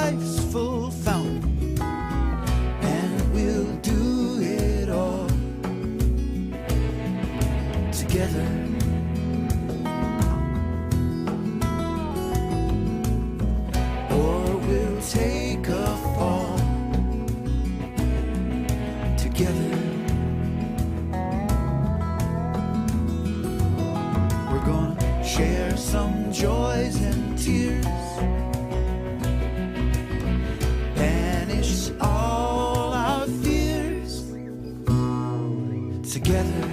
life's full fountain, and we'll do it all together. Or we'll take a fall together. We're gonna share some joys and tears, banish all our fears together.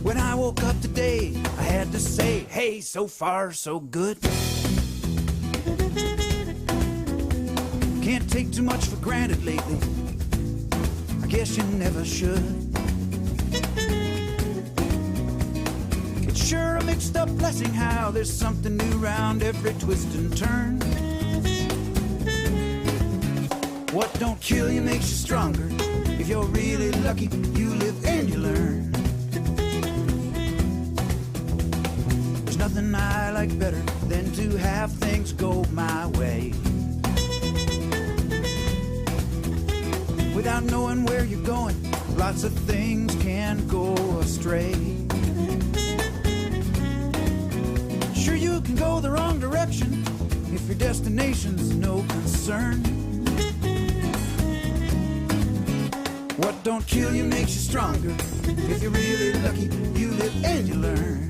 When I woke up today, I had to say, hey, so far so good. Can't take too much for granted lately, I guess you never should. It's sure a mixed up blessing how there's something new round every twist and turn. What don't kill you makes you stronger. If you're really lucky, you live and you learn. Nothing I like better than to have things go my way, without knowing where you're going. Lots of things can go astray. Sure, you can go the wrong direction if your destination's no concern. What don't kill you makes you stronger. If you're really lucky, you live and you learn.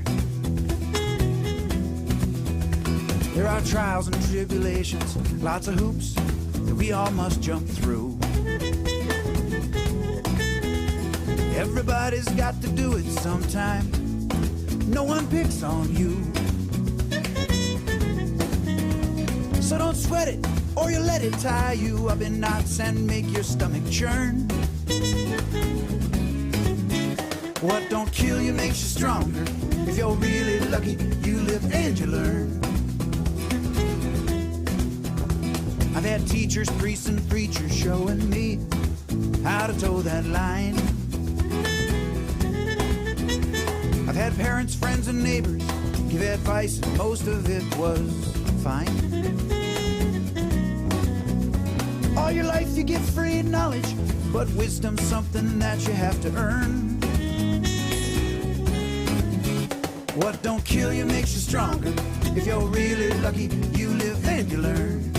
There are trials and tribulations, lots of hoops that we all must jump through. Everybody's got to do it sometime. No one picks on you. So don't sweat it, or you let it tie you up in knots and make your stomach churn. What don't kill you makes you stronger. If you're really lucky, you live and you learn. I've had teachers, priests, and preachers showing me how to toe that line. I've had parents, friends, and neighbors give advice, and most of it was fine. All your life you get free knowledge, but wisdom's something that you have to earn. What don't kill you makes you stronger. If you're really lucky, you live and you learn.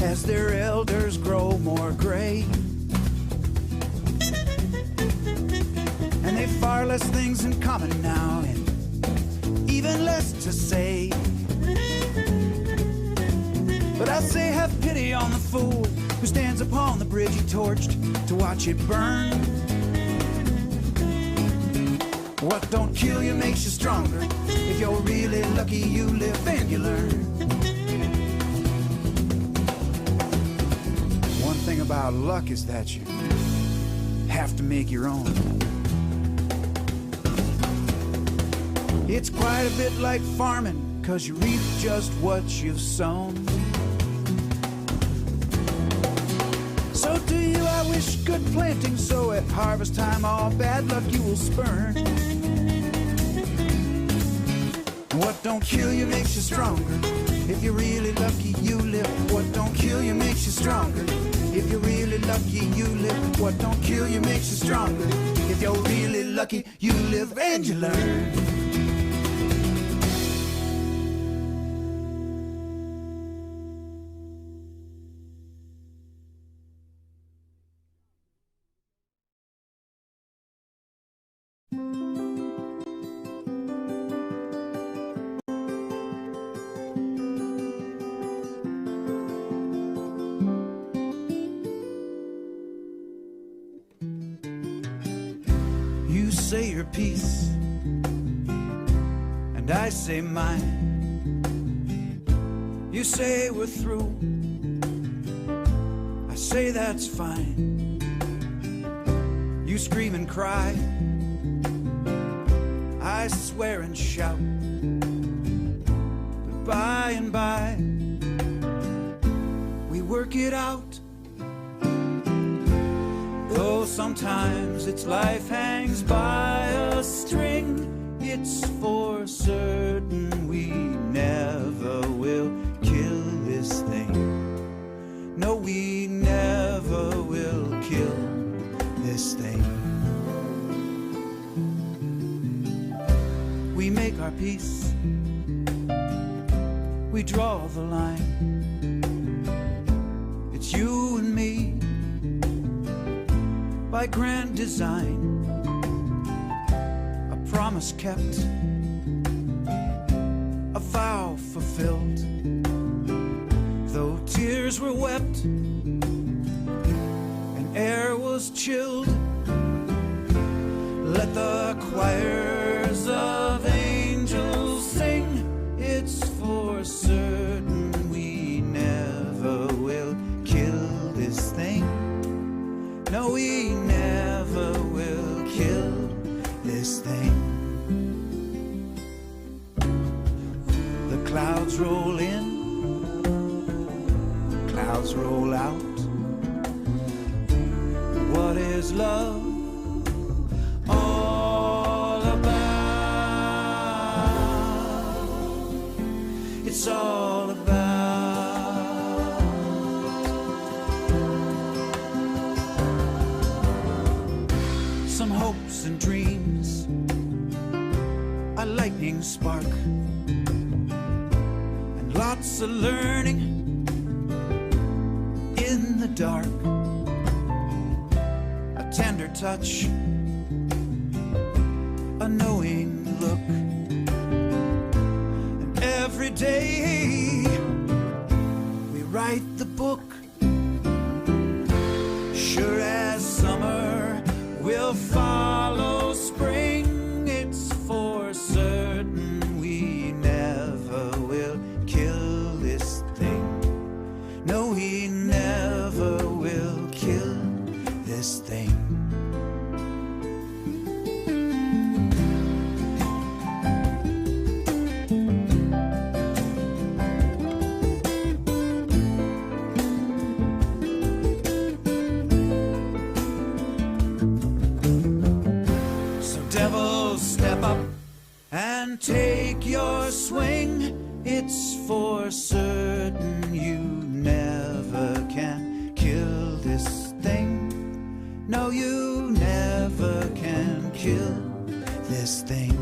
As their elders grow more gray, and they've far less things in common now, and even less to say. But I say have pity on the fool who stands upon the bridge he torched to watch it burn. What don't kill you makes you stronger. If you're really lucky, you live and you learn. Thing about luck is that you have to make your own. It's quite a bit like farming, 'cause you reap just what you've sown. So to you I wish good planting, so at harvest time all bad luck you will spurn. What don't kill you makes you stronger. If you're really lucky you live. What don't kill you makes you stronger. If you're really lucky you live. What don't kill you makes you stronger. If you're really lucky you live and you learn. You say your piece, and I say mine. You say we're through, I say that's fine. You scream and cry, I swear and shout. But by and by, we work it out. Though sometimes its life hangs by a string, it's for certain we never will kill this thing. No, we never will kill this thing. We make our peace, we draw the line. It's you and me, by grand design, a promise kept, a vow fulfilled. Though tears were wept and air was chilled, let the choirs of angels sing. It's for certain we never will kill this thing. No, we never will kill this thing. The clouds roll in, clouds roll out. What is love all about? It's all about some hopes and dreams, a lightning spark, and lots of learning in the dark. A tender touch, a knowing look, and every day we write the book. Sure as summer will follow spring, it's for certain we never will kill this thing. No, we never will kill this thing. Devil, step up and take your swing. It's for certain you never can kill this thing. No, you never can kill this thing.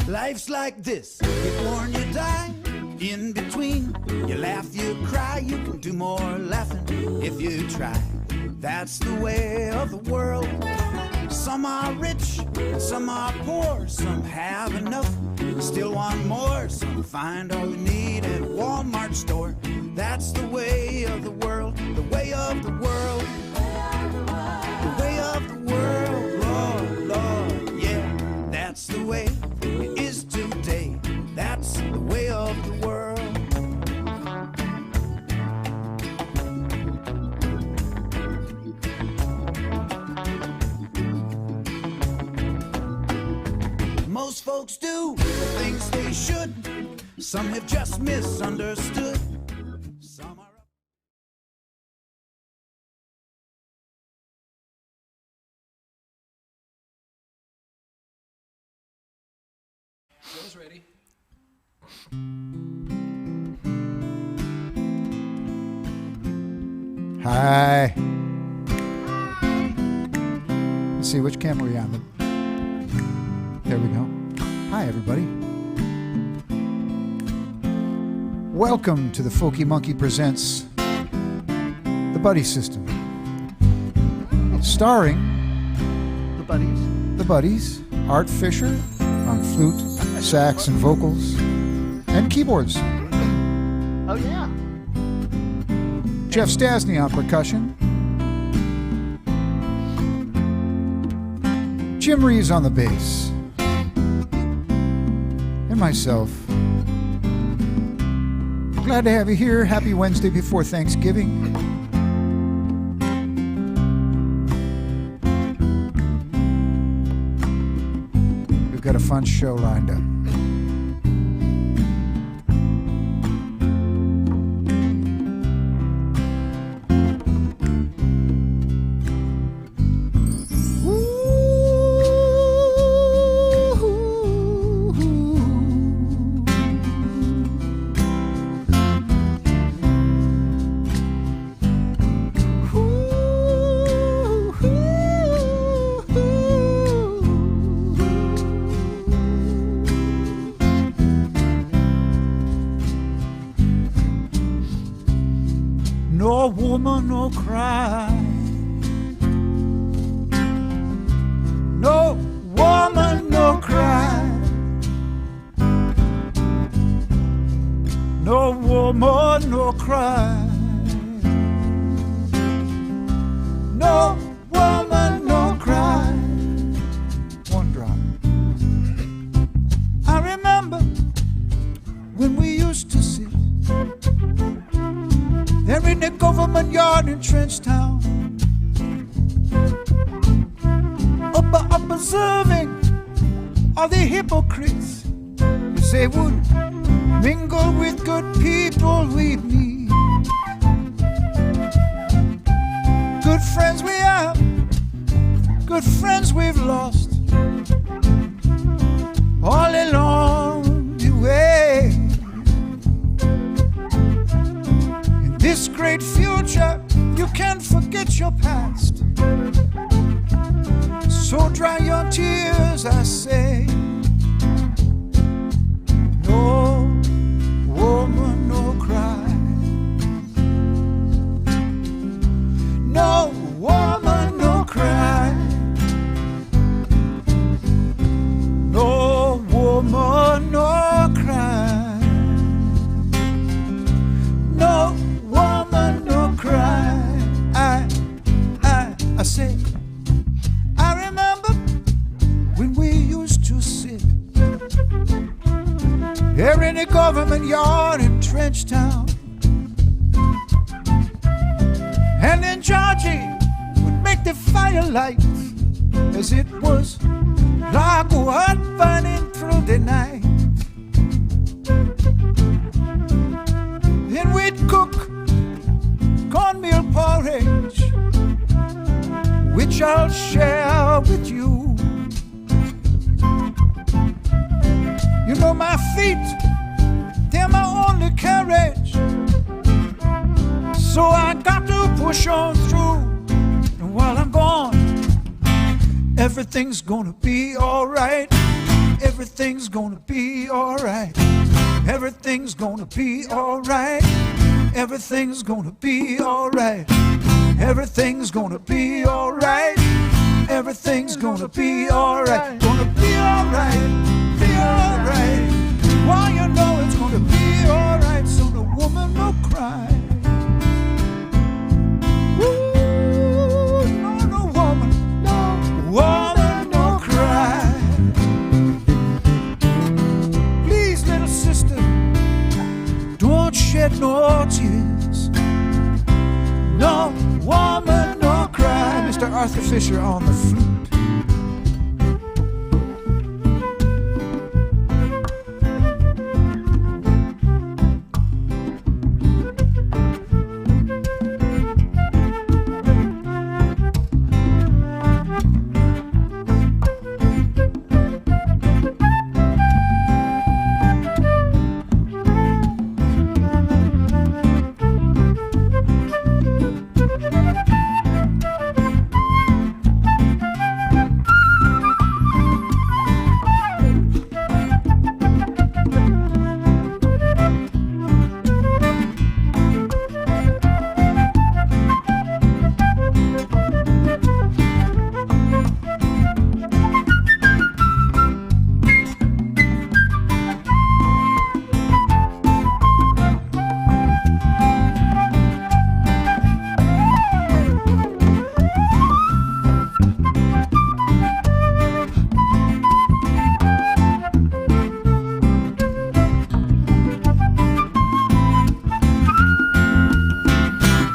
Life's like this, you born, you die, in between. You laugh, you cry, you can do more laughing if you try. That's the way of the world. Some are rich, some are poor, some have enough, still want more. Some find all they need at Walmart store. That's the way of the world, the way of the world, the way of the world, Lord, Lord, yeah. That's the way it is today. That's the way of the world. Most folks do the things they should. Some have just misunderstood. Some are... Joe's ready. Hi. Let's see, which camera are we on? There we go. Hi, everybody. Welcome to the Folkey Monkey presents The Buddy System. Starring The Buddies, Art Fisher on flute, sax, and vocals, and keyboards. Oh, yeah. Jeff Stasny on percussion. Jim Reeves on the bass. And myself. Glad to have you here. Happy Wednesday before Thanksgiving. We've got a fun show lined up. No woman, no cry. No woman, no cry. No woman, no cry. No woman, no cry. One drop. I remember when we used to sit there in the government yard in Trenchtown, observing all the hypocrites as they would mingle with good people we meet. Good friends we have, good friends we've lost all along the way. This great future, you can't forget your past. So dry your tears, I say. No woman, no cry. No woman, no cry. No woman, no cry. No woman, no cry. I say, I remember when we used to sit there in the government yard in Trenchtown, and then Georgie would make the firelight as it was like wood burning through the night. Then we'd cook cornmeal porridge, which I'll share with you. You know my feet, they're my only carriage, so I got to push on through. And while I'm gone, everything's gonna be alright. Everything's gonna be alright. Everything's gonna be alright. Everything's gonna be alright. Everything's gonna be alright. Everything's gonna be alright. Gonna be alright. Be alright. Well, you know it's gonna be alright. So the woman will cry. Ooh, no woman. No woman will cry. Please, little sister, don't shed no tears. No woman, no cry. Mr. Arthur Fisher on the flute.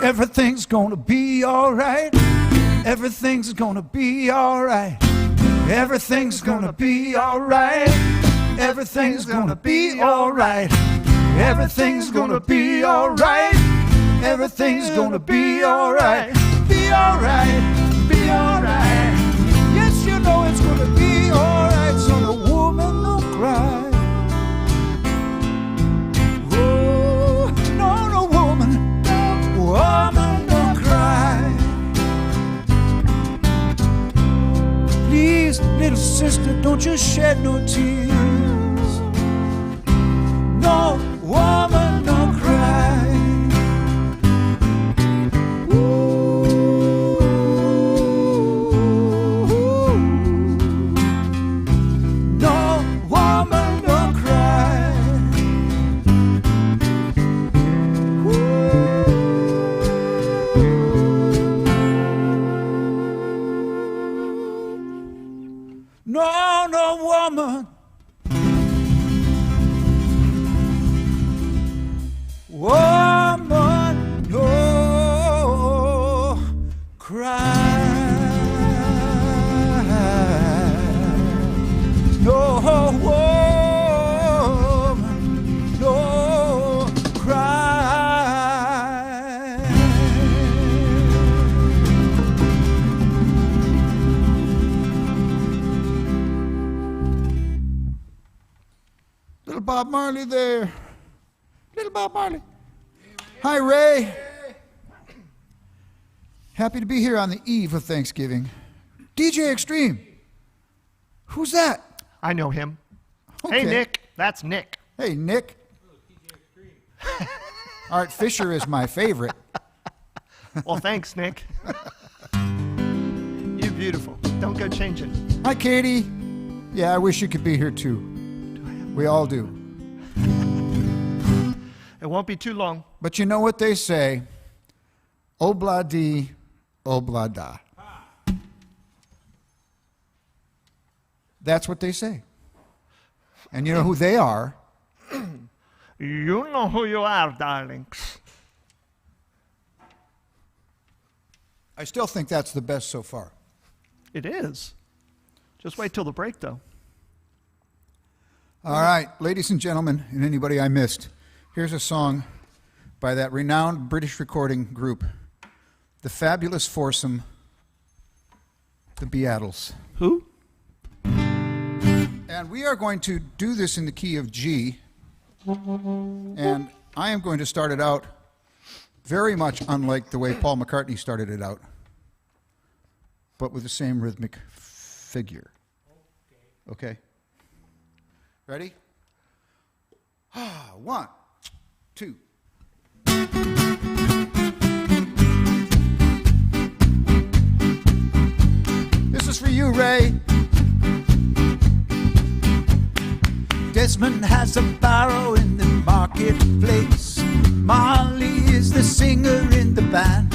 Everything's gonna be alright. Everything's gonna be alright. Everything's gonna be alright. Everything's gonna be alright. Everything's gonna be alright. Everything's gonna be alright. Be alright. Be alright. Yes, you know it's gonna be alright. So the woman will cry. Woman, don't cry. Please, little sister, don't you shed no tears. No woman, don't cry. Ooh. No woman, don't cry. No woman. Woman, no cry. No woman, no cry. Little Bob Marley there. Little Bob Marley. Hi, Ray. Happy to be here on the eve of Thanksgiving. DJ Extreme. Who's that? I know him. Okay. Hey, Nick. That's Nick. Hey, Nick. Art Fisher is my favorite. Well, thanks, Nick. You're beautiful. Don't go changing. Hi, Katie. Yeah, I wish you could be here too. We all do. It won't be too long. But you know what they say, obla-dee, obla-da. That's what they say. And you know who they are? You know who you are, darlings. I still think that's the best so far. It is. Just wait till the break, though. All right, ladies and gentlemen, and anybody I missed, here's a song by that renowned British recording group, the fabulous foursome, the Beatles. Who? And we are going to do this in the key of G, and I am going to start it out very much unlike the way Paul McCartney started it out, but with the same rhythmic figure. Okay? Ready? 1, 2. This is for you, Ray. Desmond has a barrow in the marketplace. Molly is the singer in the band.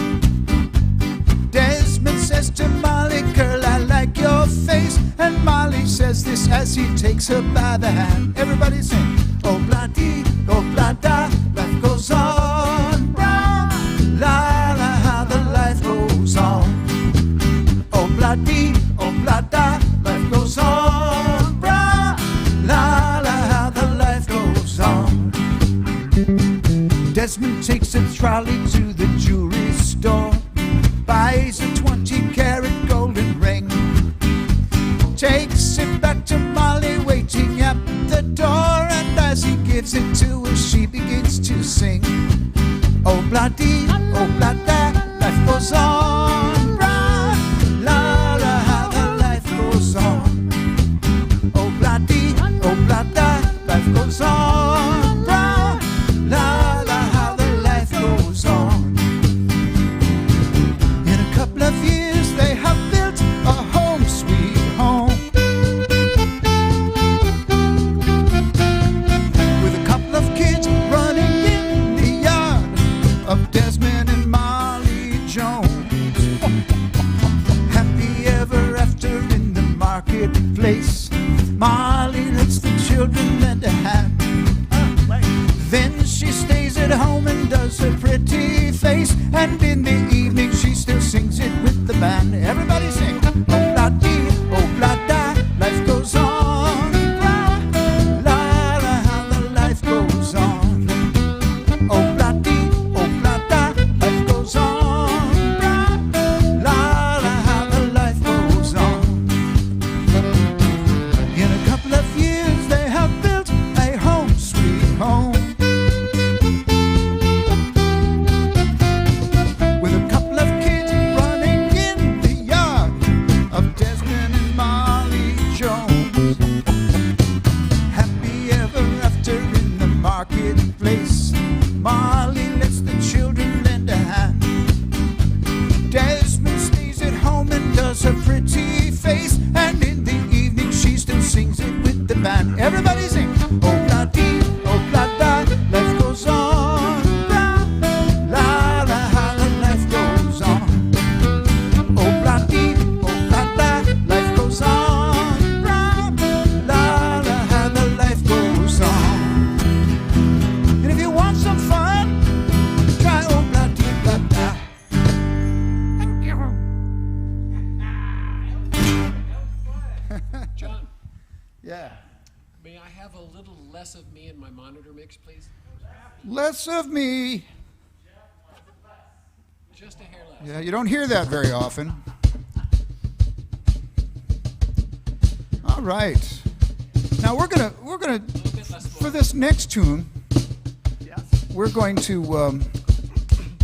Desmond says to Molly, girl, I like your face. And Molly says this as he takes her by the hand. Everybody sing. Oh, blah-dee, oh, blah-da, life goes on. Blah, la, la, how the life goes on. Oh, blah-dee, oh, blah-da, life goes on. Blah, la, la, how the life goes on. Desmond takes a trolley to the jewelry store, buys a 20-carat golden ring, takes it back to Molly waiting at the door, and as he gives it to her, she begins to sing. Oh, blah-dee, oh, blah-da, life goes on. Blah, la, la, how the life goes on. Oh, blah-dee, oh, blah-da, life goes on. Blah, la, la, how the life goes on. In a couple of years, they have built a home, sweet home, with a couple of kids running in the yard of Desmond and Molly Jones. Happy ever after in the marketplace. Molly lets the children lend a hand. Then she stays at home and does her pretty face, and in the evening she still sings it with the band. Everybody sing. Oh, blah-dee, oh, blah-da, life goes on. Blah, la, la, how the life goes on. Oh, blah-dee, oh, blah-da, life goes on. Blah, la, la, how the life goes on. In a couple of years they have built a home, sweet home, with a couple of kids running in the yard of Desmond and Molly Jones. Happy ever after in the marketplace. Molly lets the children lend a hand. Desmond stays at home and does her pretty face, and in the evening she still sings it with the band. Everybody sing. Oh, blah-dee, oh, blah-da, life goes on. Blah, la, la, how the life goes on. Oh, blah-dee, oh, blah-da, life goes on. Blah, la, la, how the life goes on. And if you want some fun, try oh, blah-dee, blah-da. Thank you. John, Yeah. may I have a little less of me in my monitor mix, please? Less of me. Just a hair less. Yeah, you don't hear that very often. All right. Now we're gonna A bit less for this next tune, Yes. we're going to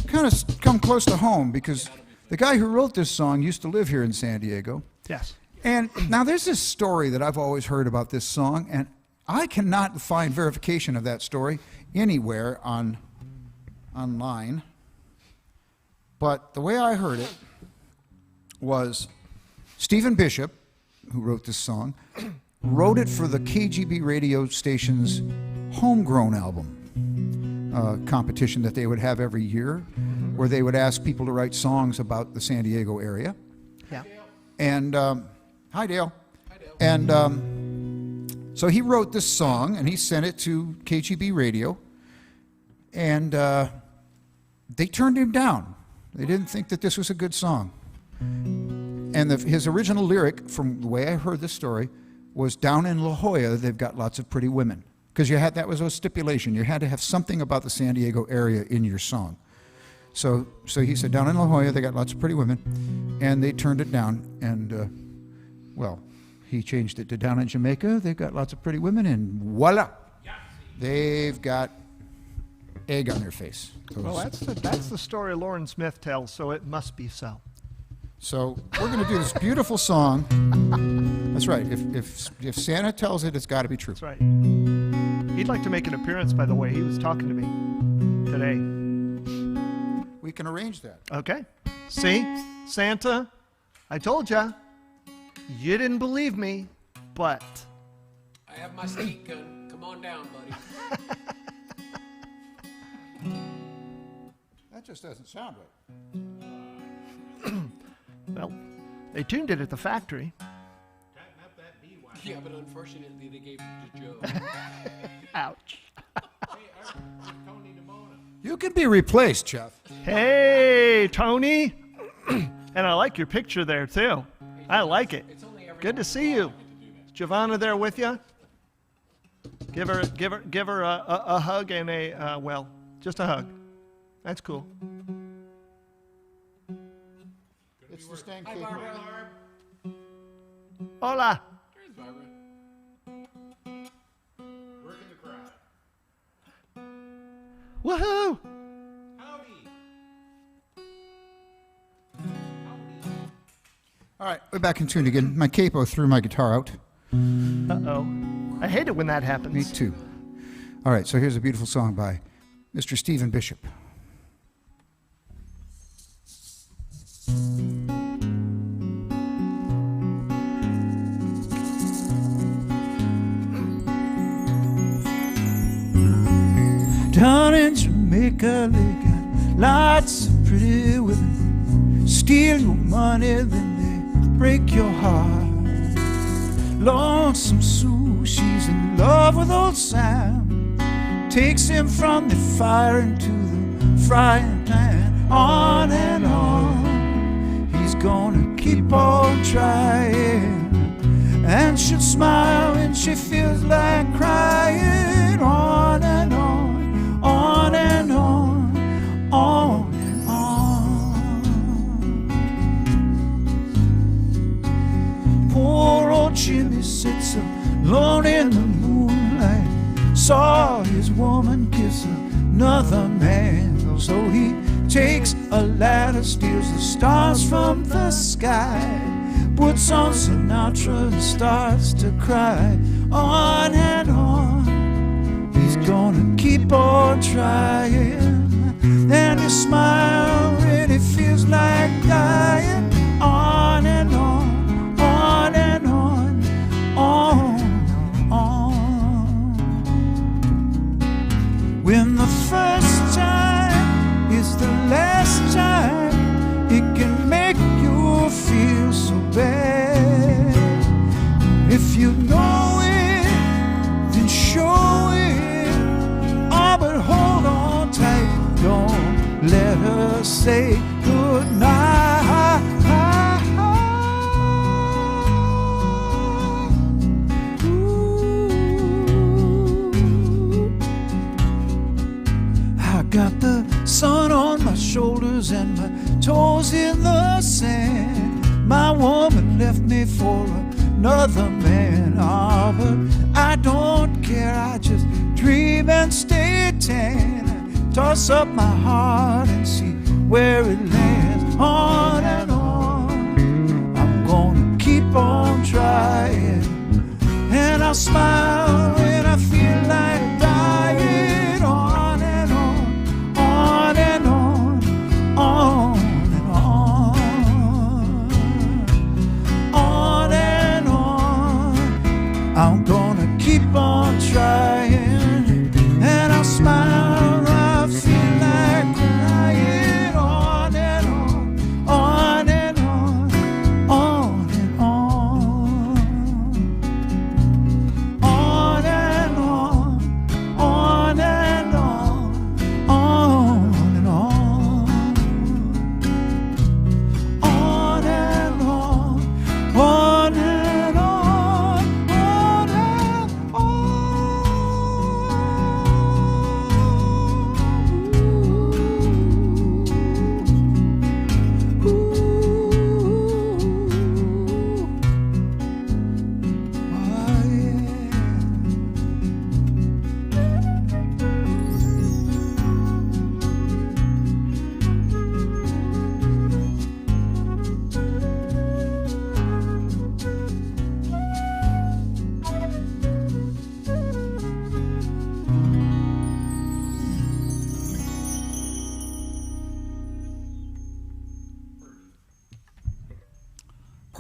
kind of come close to home, because the guy who wrote this song used to live here in San Diego. Yes. And now there's this story that I've always heard about this song, and I cannot find verification of that story anywhere online. But the way I heard it was Stephen Bishop, who wrote this song, wrote it for the KGB radio station's homegrown album competition that they would have every year, where they would ask people to write songs about the San Diego area. Yeah. And hi, Dale. Hi, Dale. And so he wrote this song, and he sent it to KGB radio, and they turned him down. They didn't think that this was a good song. And his original lyric, from the way I heard this story, was down in La Jolla, they've got lots of pretty women. Because that was a stipulation. You had to have something about the San Diego area in your song. So he said, down in La Jolla, they got lots of pretty women. And they turned it down. And, well, he changed it to down in Jamaica, they've got lots of pretty women. And voila, they've got egg on their face. Well, that's the story Lauren Smith tells, so it must be so. So we're going to do this beautiful song. That's right. If Santa tells it, it's got to be true. That's right. He'd like to make an appearance, by the way. He was talking to me today. We can arrange that. Okay. See? Santa, I told ya. You didn't believe me, but... I have my skeet gun. Come on down, buddy. That just doesn't sound right. Well, they tuned it at the factory. Yeah, but unfortunately they gave it to Joe. Ouch. You can be replaced, Jeff. Hey, Tony. And I like your picture there, too. I like it. Good to see you. Is Giovanna there with you? Give her a hug and well, just a hug. That's cool. It's the stank Hi, cake. Barbara. Hola. There's Barbara. Working the crowd. Woohoo. Howdy. All right, we're back in tune again. My capo threw my guitar out. Uh-oh. I hate it when that Me happens. too. All right, so here's a beautiful song by Mr. Stephen Bishop. Down in Jamaica, they got lots of pretty women. Steal your money, then they break your heart. Lonesome Sue, she's in love with old Sam. Takes him from the fire into the frying pan. On and on, he's gonna keep on trying. And she'll smile when she feels like crying. On and on, on and on, on and on. Poor old Jimmy sits alone in the moonlight. Saw his woman kiss another man. So he takes a ladder, steals the stars from the sky, puts on Sinatra and starts to cry. On and on, he's gonna keep on trying. And he smiles when he feels like dying. On and on, on and on, on, on. When the first time is the last time, it can make you feel so bad. If you know it, then show it. Oh, but hold on tight, don't let her say goodnight. I got the sun on my shoulders and my toes in the sand. My woman left me for another man. Ah, but I don't care, I just dream and stay tan. Toss up my heart and see where it lands. On and on, I'm gonna keep on trying. And I'll smile when I feel like dying. On and on, on and on, on and on, on and on. I'm gonna keep on trying, and I'll smile when I feel like crying. On and on, on and on, on and on, on and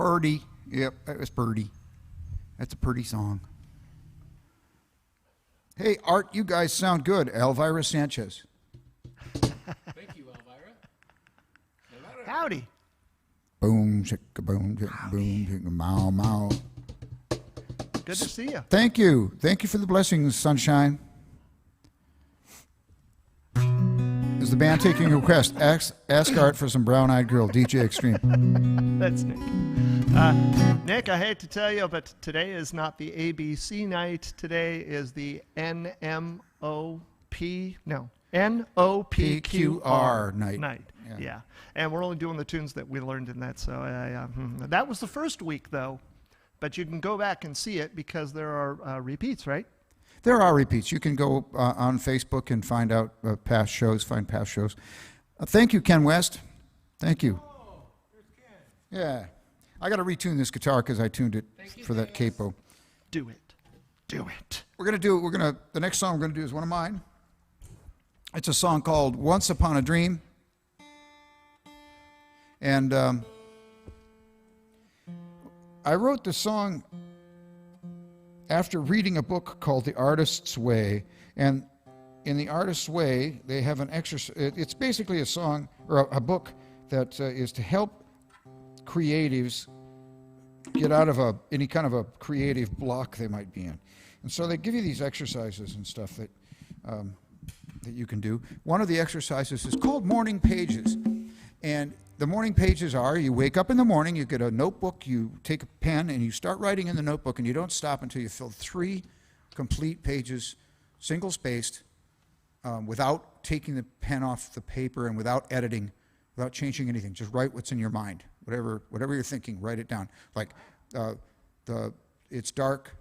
Purdy. Yep, that was Purdy. That's a Purdy song. Hey, Art, you guys sound good. Elvira Sanchez. Thank you, Elvira. Howdy. Boom, chicka, boom, chicka, boom, chicka, mow, mow. Good to see you. Thank you. Thank you for the blessings, sunshine. Is the band taking a request? Ask Art for some brown-eyed girl, DJ Extreme. That's Nick. Nick, I hate to tell you, but today is not the ABC night. Today is the NOPQR night. Yeah. And we're only doing the tunes that we learned in that. So that was the first week, though. But you can go back and see it because there are repeats, right? There are repeats. You can go on Facebook and find out past shows, find past shows. Thank you, Ken West. Thank you. Oh, there's Ken. Yeah. I got to retune this guitar because I tuned it for that capo. Do it. Do it. The next song we're going to do is one of mine. It's a song called Once Upon a Dream. And I wrote the song after reading a book called The Artist's Way. And in The Artist's Way, they have an exercise. It's basically a song or a book that is to help creatives get out of any kind of a creative block they might be in. And so they give you these exercises and stuff that you can do. One of the exercises is called Morning Pages. And the morning pages are, you wake up in the morning, you get a notebook, you take a pen, and you start writing in the notebook, and you don't stop until you fill 3 complete pages, single-spaced, without taking the pen off the paper and without editing, without changing anything. Just write what's in your mind. Whatever you're thinking, write it down. Like, it's dark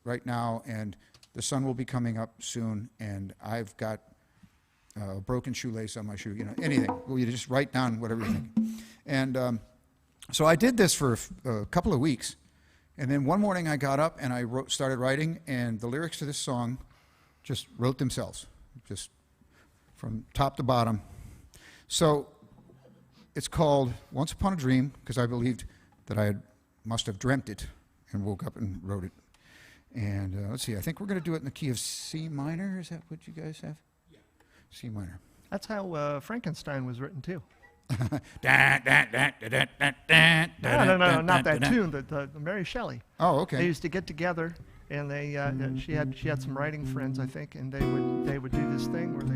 right now, and the sun will be coming up soon, and I've got a broken shoelace on my shoe, anything. Well, you just write down whatever you're thinking. And so I did this for a couple of weeks, and then one morning I got up and I started writing, and the lyrics to this song just wrote themselves, just from top to bottom. So it's called Once Upon a Dream, because I believed that I must have dreamt it and woke up and wrote it. And let's see, I think we're going to do it in the key of C minor. Is that what you guys have? Yeah. C minor. That's how Frankenstein was written, too. No, No, not that tune, the Mary Shelley. Oh, okay. They used to get together, and she had some writing friends, I think, and they would do this thing where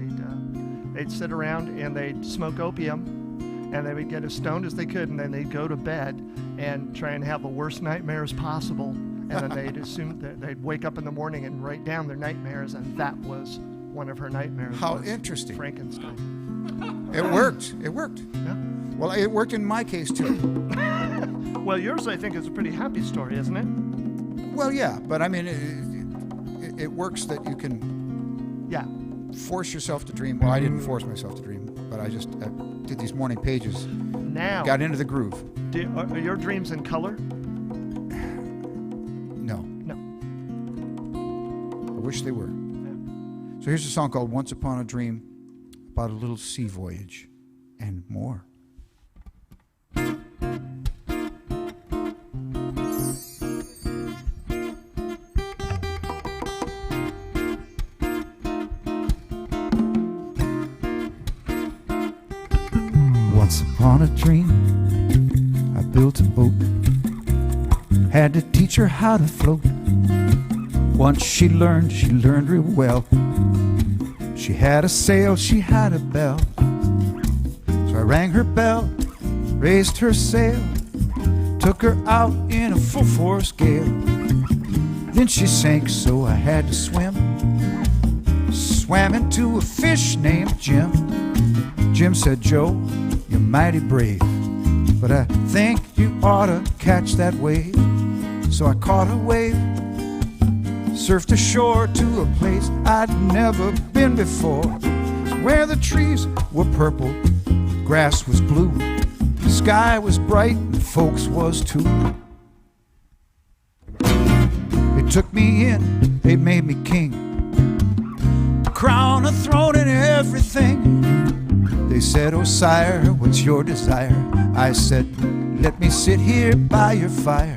they'd sit around and they'd smoke opium, and they would get as stoned as they could, and then they'd go to bed and try and have the worst nightmares possible, and then they'd assume that they'd wake up in the morning and write down their nightmares, and that was one of her nightmares. How interesting. Frankenstein. It worked. It worked. Yeah. Well, it worked in my case, too. Well, yours, I think, is a pretty happy story, isn't it? Well, yeah, but I mean, it works that you can force yourself to dream. Well, I didn't force myself to dream, but I did these morning pages. Now. Got into the groove. Are your dreams in color? No. No. I wish they were. Yeah. So here's a song called Once Upon a Dream, about a little sea voyage and more. Once upon a dream, I built a boat, had to teach her how to float. Once she learned real well. She had a sail, she had a bell. So I rang her bell, raised her sail, took her out in a full force gale. Then she sank, so I had to swim. Swam into a fish named Jim. Jim said, "Joe, you're mighty brave, but I think you ought to catch that wave." So I caught a wave, surfed ashore to a place I'd never been before, where the trees were purple, grass was blue, the sky was bright, and folks was too. They took me in, they made me king, a crown, a throne, and everything. They said, "Oh sire, what's your desire?" I said, let me sit here by your fire,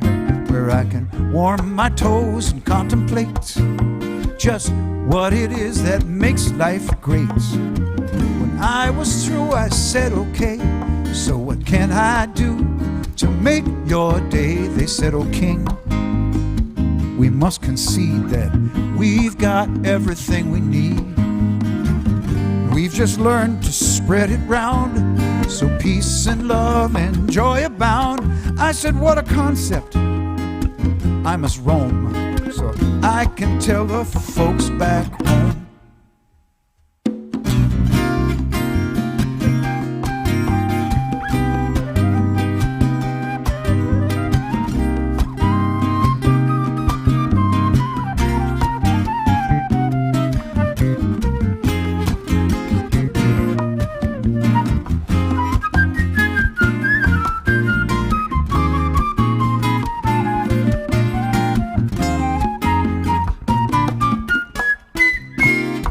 where I can warm my toes and contemplate just what it is that makes life great. When I was through, I said, okay, so what can I do to make your day? They said, oh king, we must concede that we've got everything we need. We've just learned to spread it round, so peace and love and joy abound. I said, what a concept. I must roam, so I can tell the folks back home.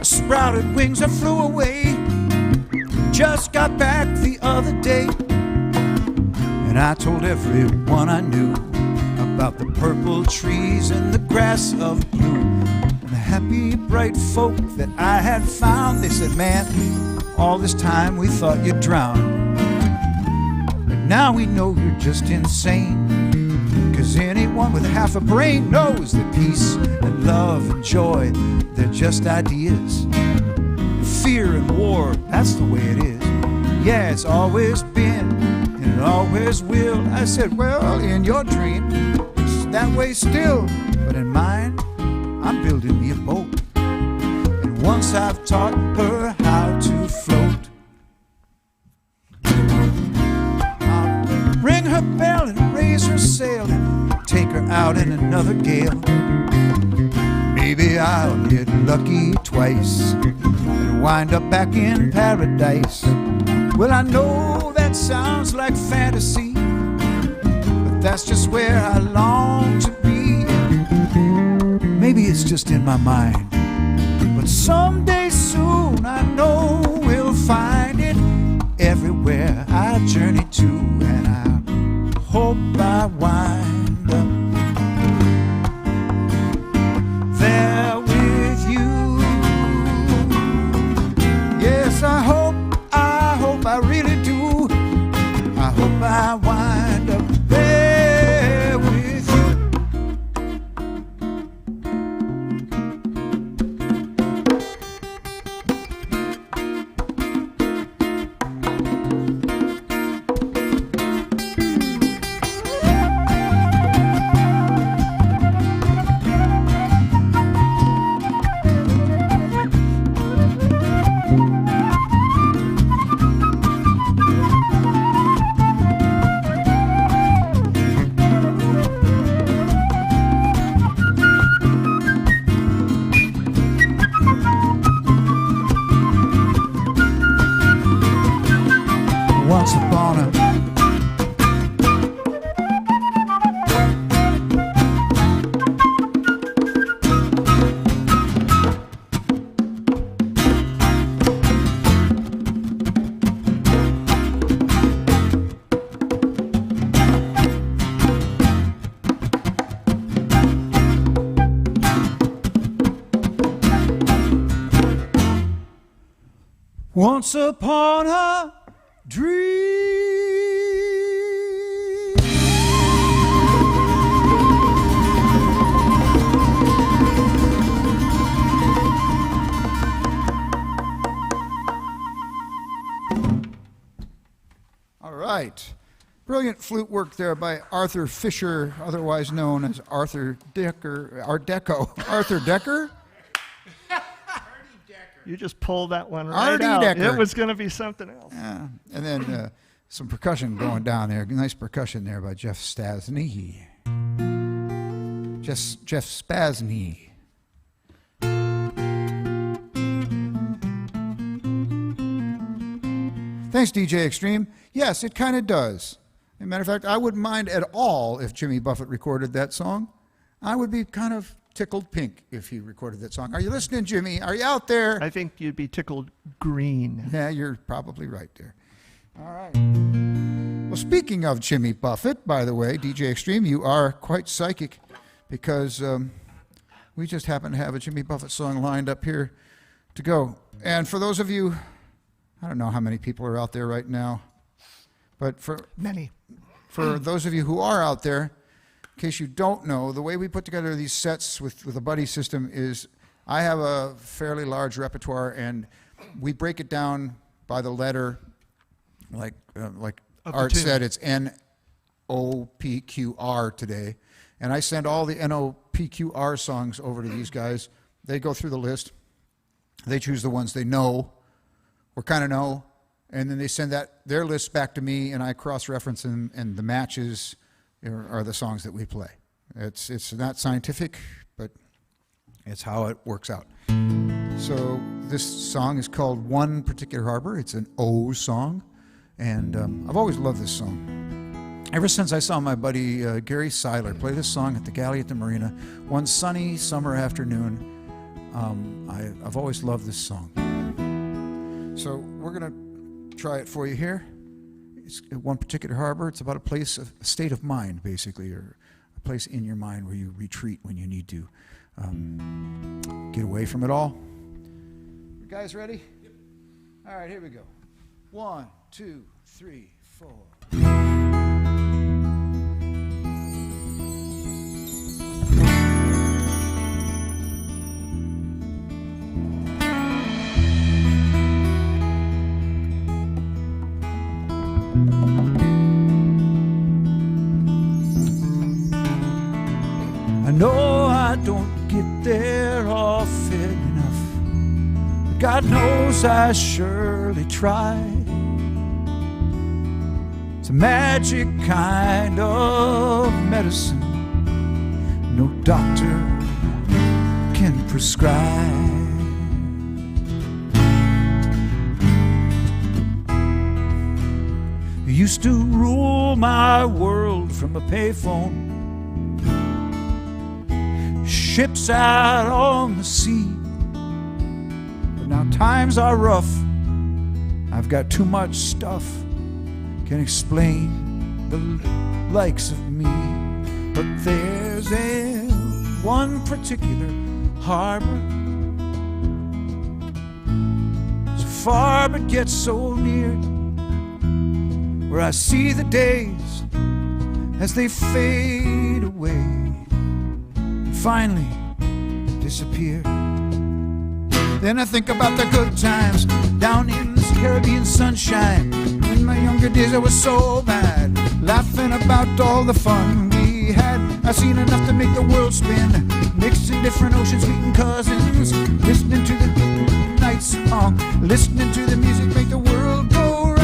Sprouted wings, I flew away. Just got back the other day, and I told everyone I knew about the purple trees and the grass of blue, and the happy, bright folk that I had found. They said, man, all this time we thought you'd drown, but now we know you're just insane. 'Cause anyone with half a brain knows that peace and love and joy, they're just ideas. Fear and war, that's the way it is. Yeah, it's always been, and it always will. I said, well, in your dream, it's that way still. But in mine, I'm building me a boat. And once I've taught her how to float, I'll ring her bell and raise her sail and take her out in another gale. Maybe I'll get lucky twice and wind up back in paradise. Well, I know that sounds like fantasy, but that's just where I long to be. Maybe it's just in my mind, but someday soon I know we'll find it everywhere I journey to, and I hope I wind up there with you. Yes, I hope, I really do. I hope I wind up there with you. Once upon a once upon a dream. All right. Brilliant flute work there by Arthur Fisher, otherwise known as Arthur Decker, Art Deco. Arthur Decker? You just pulled that one right Artie out. Decker. It was going to be something else. Yeah. And then some percussion going down there. Nice percussion there by Jeff Stasny. Jeff Stasny. Thanks, DJ Extreme. Yes, it kind of does. As a matter of fact, I wouldn't mind at all if Jimmy Buffett recorded that song. I would be kind of tickled pink if he recorded that song. Are you listening, Jimmy? Are you out there? I think you'd be tickled green. Yeah, you're probably right there. All right. Well, speaking of Jimmy Buffett, by the way, DJ Extreme, you are quite psychic because we just happen to have a Jimmy Buffett song lined up here to go. And for those of you, I don't know how many people are out there right now, but for those of you who are out there, in case you don't know, the way we put together these sets with a buddy system is I have a fairly large repertoire, and we break it down by the letter, like Art said, it's N-O-P-Q-R today. And I send all the N-O-P-Q-R songs over to these guys. They go through the list. They choose the ones they know or kind of know, and then they send their list back to me, and I cross-reference them, and the matches are the songs that we play. It's not scientific, but it's how it works out. So this song is called One Particular Harbor. It's an O song, and I've always loved this song. Ever since I saw my buddy Gary Seiler play this song at the Galley at the Marina one sunny summer afternoon, I've always loved this song. So we're going to try it for you here. It's One Particular Harbor. It's about a state of mind, basically, or a place in your mind where you retreat when you need to get away from it all. You guys ready? Yep. All right, here we go. 1, 2, 3, 4. I know I don't get there often enough, but God knows I surely try. It's a magic kind of medicine no doctor can prescribe. You used to rule my world from a payphone, ships out on the sea. But now times are rough, I've got too much stuff, can explain the likes of me. But there's one particular harbor, so far but yet so near, where I see the days as they fade away, finally disappear. Then I think about the good times down in this Caribbean sunshine. In my younger days I was so bad, laughing about all the fun we had. I've seen enough to make the world spin, mixing different oceans, meeting cousins, listening to the night song, listening to the music make the world go round.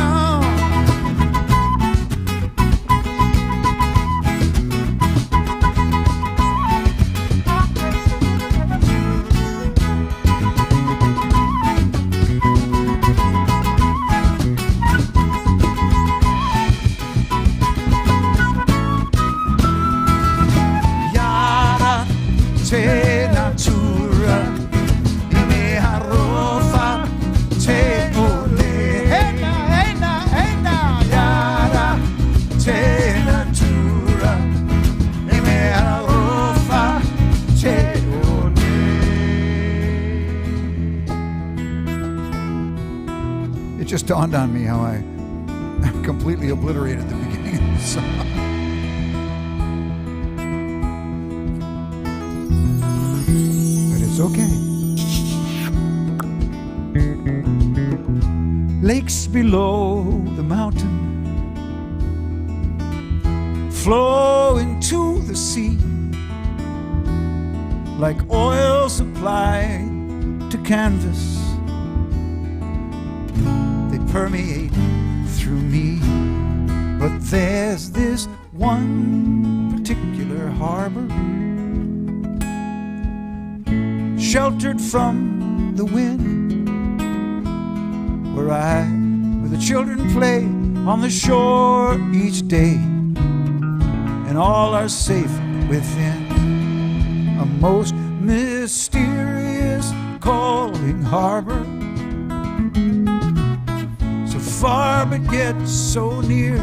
It just dawned on me how I completely obliterated the beginning of the song. But it's okay. Lakes below the mountain flow into the sea like oil supplied to canvas. They permeate through me. But there's this one particular harbor, sheltered from the wind, where the children play on the shore each day, and all are safe within a most mysterious calling harbor, so far but yet so near,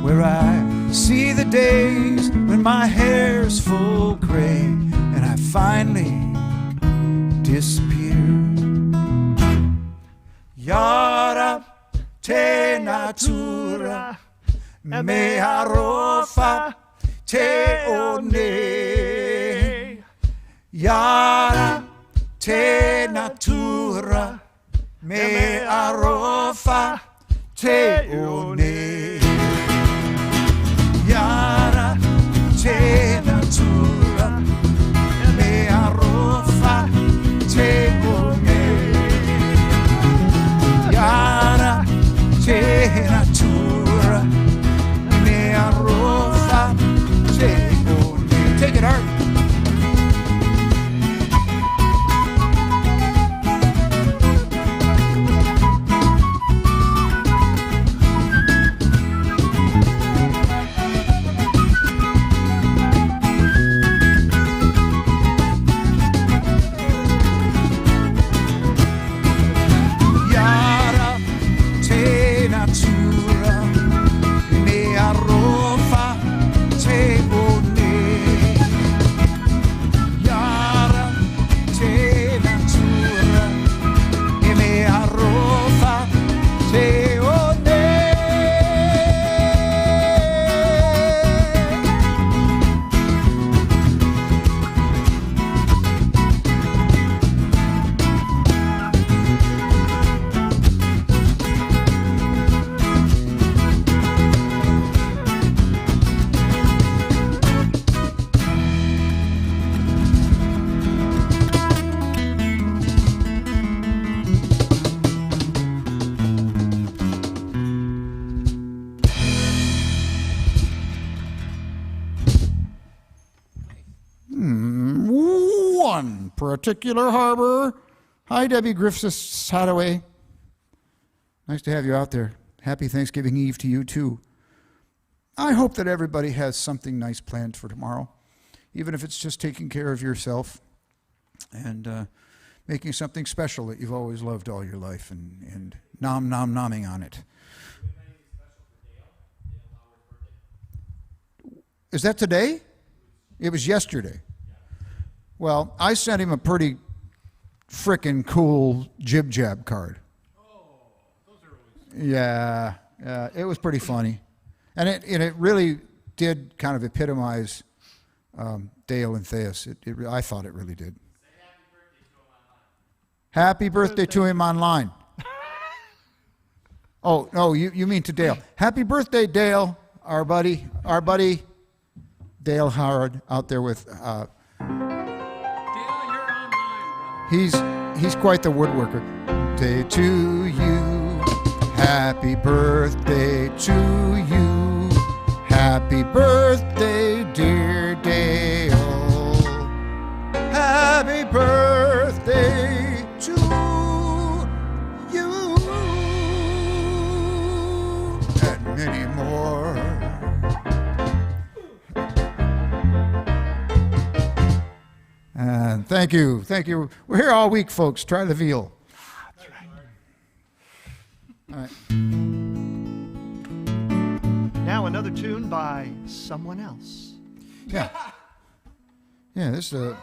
where I see the days when my hair's full gray and I finally disappear. Yara te natura me arofa te one. Yara te natura me arofa te one. Yara te natura me arofa te one. Yara te natura me arofa te one. Take it, Art. Particular harbor. Hi, Debbie Griffiths Hadaway. Nice to have you out there. Happy Thanksgiving Eve to you, too. I hope that everybody has something nice planned for tomorrow, even if it's just taking care of yourself and making something special that you've always loved all your life and nomming on it. Is that today? It was yesterday. Well, I sent him a pretty frickin' cool jib-jab card. Oh, those are always... Yeah, it was pretty funny. And it really did kind of epitomize Dale and Theus. I thought it really did. Say happy birthday to him online. Happy birthday to him online. Oh, no, you mean to Dale. Happy birthday, Dale, our buddy Dale Howard out there with... He's quite the woodworker. Day to you, happy birthday to you, happy birthday, dear Dale. Happy birthday to you, and many more. And thank you. We're here all week, folks. Try the veal. That's right. All right. Now another tune by someone else. Yeah. Yeah, this that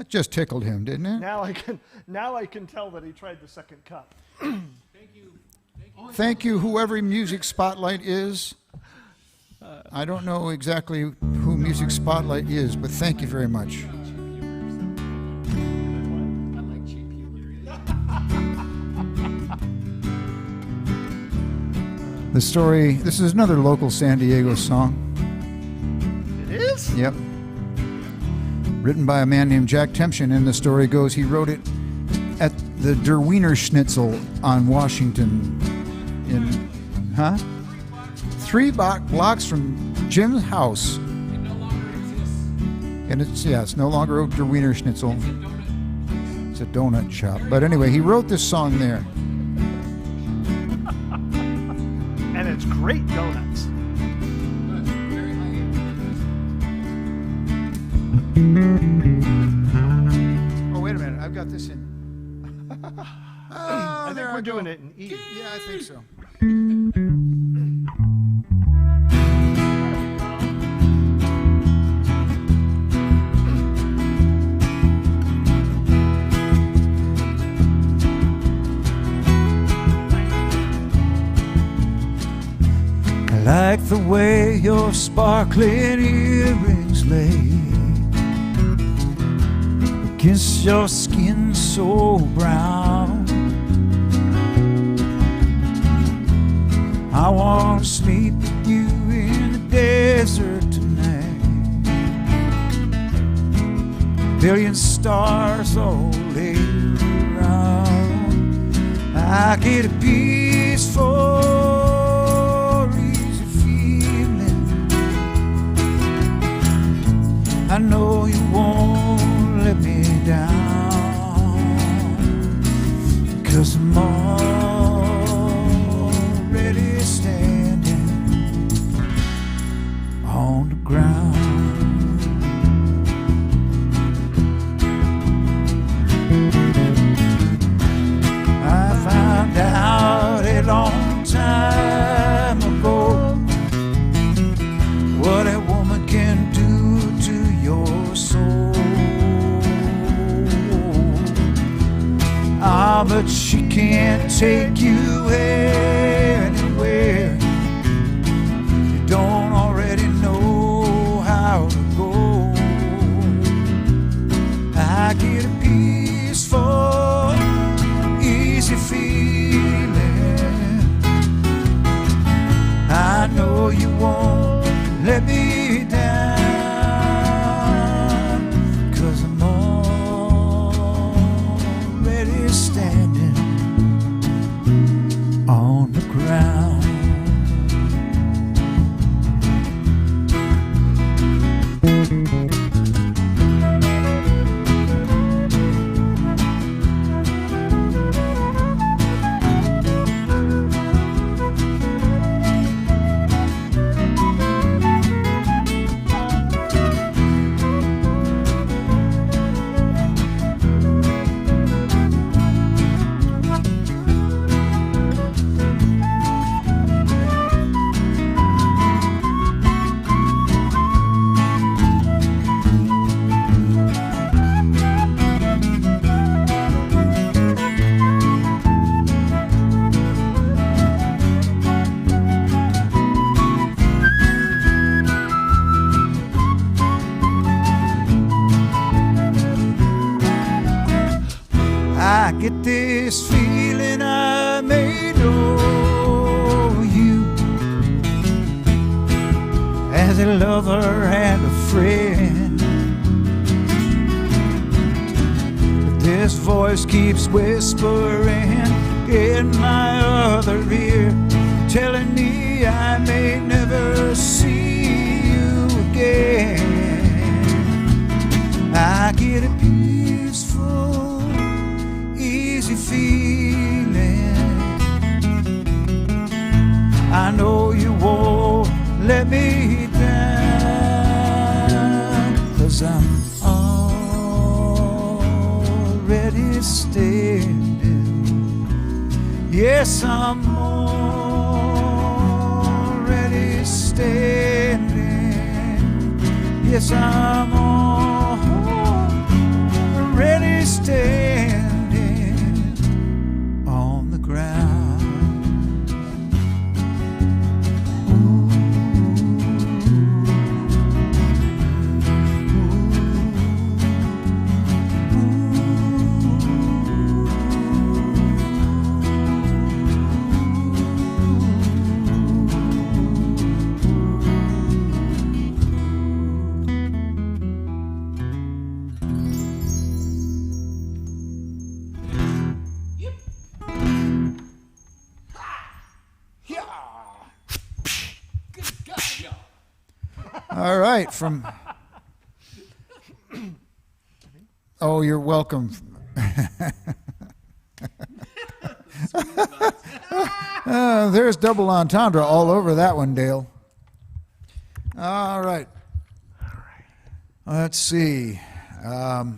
just tickled him, didn't it? Now I can tell that he tried the second cup. Thank you, whoever Music Spotlight is. I don't know exactly who Music Spotlight is, but thank you very much. I like cheap humor. The story, this is another local San Diego song. It is? Yep. Written by a man named Jack Tempchin, and the story goes he wrote it at the Der Wiener Schnitzel on Washington in, 3 blocks from Jim's house. It no longer exists. And it's no longer a Der Wiener Schnitzel. It's a donut shop. But anyway, he wrote this song there. And it's great donuts. Very high end. Oh, wait a minute. I've got this in. I think we're doing it in E. Yeah, I think so. the way your sparkling earrings lay against your skin so brown. I want to sleep with you in the desert tonight. Billion stars all laid around. I get a peaceful, easy feeling. I know you won't let me down, 'cause I'm already standing on the ground. I found out a long time ago what a woman can do to your soul. Ah, but she can't take you anywhere you don't already know how to go. I get a peaceful, easy feeling. I know you won't let me down, 'cause I'm already standing on the ground. I get this feeling I may know you as a lover and a friend. But this voice keeps whispering in my other ear, telling me I may never see you again. I get a peaceful, easy feeling. I know you won't let me down, 'cause I'm already standing. Yes, I'm already standing. Yes, I'm already standing on the ground. All right, from... Oh, you're welcome. There's double entendre all over that one, Dale. All right. Let's see. We're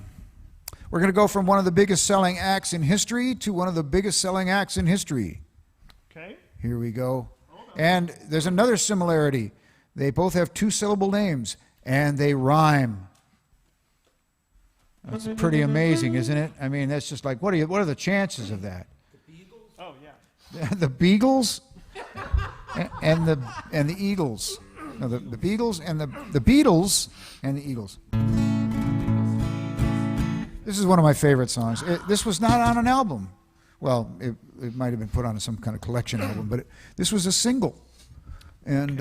going to go from one of the biggest selling acts in history to one of the biggest selling acts in history. Okay. Here we go. And there's another similarity. They both have two-syllable names, and they rhyme. That's pretty amazing, isn't it? I mean, that's just like, what are the chances of that? Oh, yeah. The Beagles? and the Eagles. No, the Beatles and the Beatles and the Eagles. This is one of my favorite songs. This was not on an album. Well, it might have been put on some kind of collection album, but this was a single. And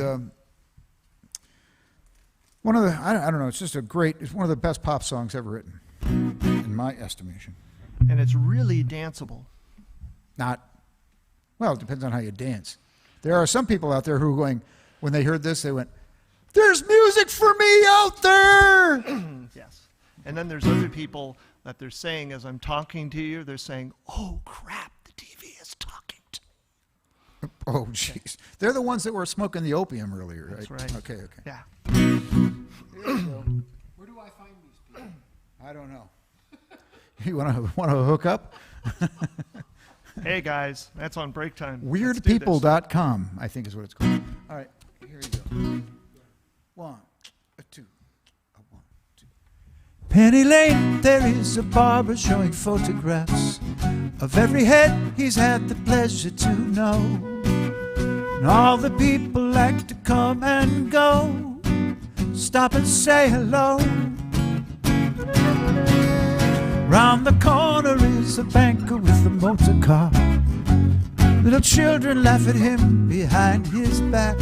one of the, I don't know, it's just it's one of the best pop songs ever written, in my estimation. And it's really danceable. Well, it depends on how you dance. There are some people out there who are going, when they heard this, they went, "There's music for me out there!" Yes. And then there's other people that they're saying, as I'm talking to you, they're saying, "Oh, crap, the TV is talking to me." Oh, jeez. They're the ones that were smoking the opium earlier, right? That's right. Okay. Yeah. Where do I find these people? I don't know. You want to hook up? Hey, guys, that's on break time. Weirdpeople.com, I think is what it's called. All right, here we go. 1, 2, 1, 2. Penny Lane, there is a barber showing photographs of every head he's had the pleasure to know. And all the people like to come and go, stop and say hello. Round the corner is a banker with a motor car. Little children laugh at him behind his back.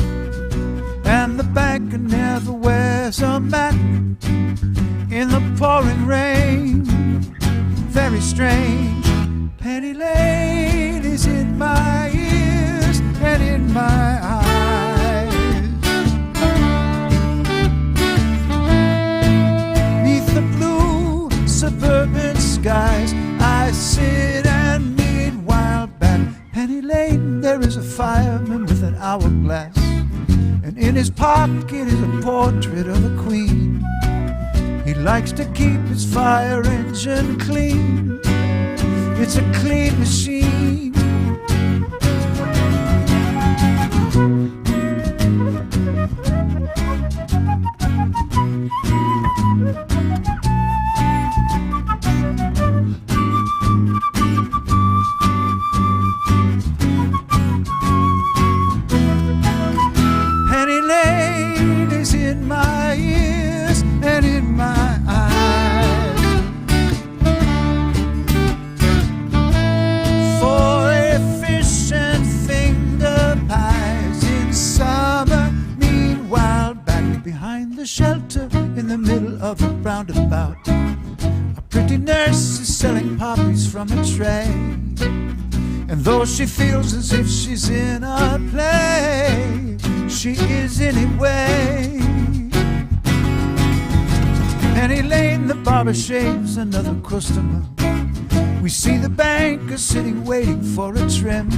And the banker never wears a mat in the pouring rain. Very strange. Penny Lane is in my ears and in my eyes. Neath the blue suburban skies, I sit and meanwhile back Penny Lane, there is a fireman with an hourglass, and in his pocket is a portrait of the Queen. He likes to keep his fire engine clean. It's a clean machine. Penny Lane is in my ears and in my eyes. For a fish and finger pies in summer, meanwhile back behind the shelter in the middle of a roundabout, a pretty nurse is selling poppies from a tray. And though she feels as if she's in a play, she is anyway. Penny Lane, the barber shaves another customer. We see the banker sitting waiting for a trim.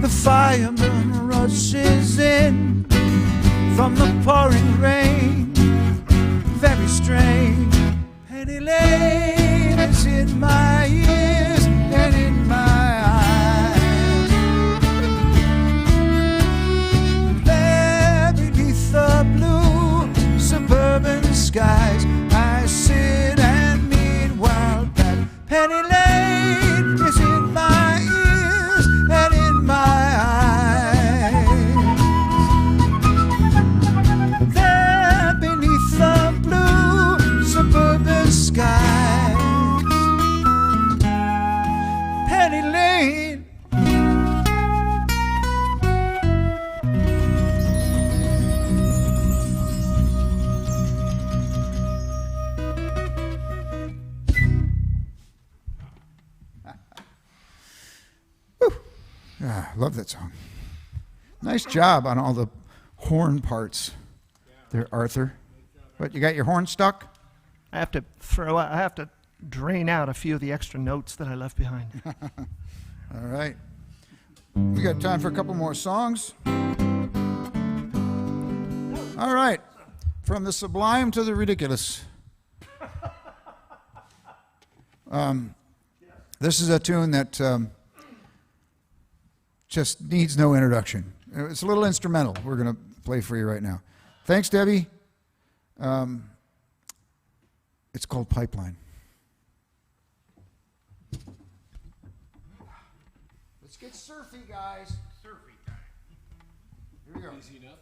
The fireman rushes in from the pouring rain. Very strange. Penny Lane is in my ears and in my eyes. There beneath the blue suburban skies, I sit and meanwhile back Penny Lane is in my ears and in my eyes. There beneath the blue suburban skies, Penny Lane. I love that song. Nice job on all the horn parts there, Arthur. What, you got your horn stuck? I have to drain out a few of the extra notes that I left behind. All right. We got time for a couple more songs. All right. From the sublime to the ridiculous. This is a tune that just needs no introduction. It's a little instrumental we're going to play for you right now. Thanks, Debbie. It's called Pipeline. Let's get surfy, guys. Surfy time. Here we go. Easy enough.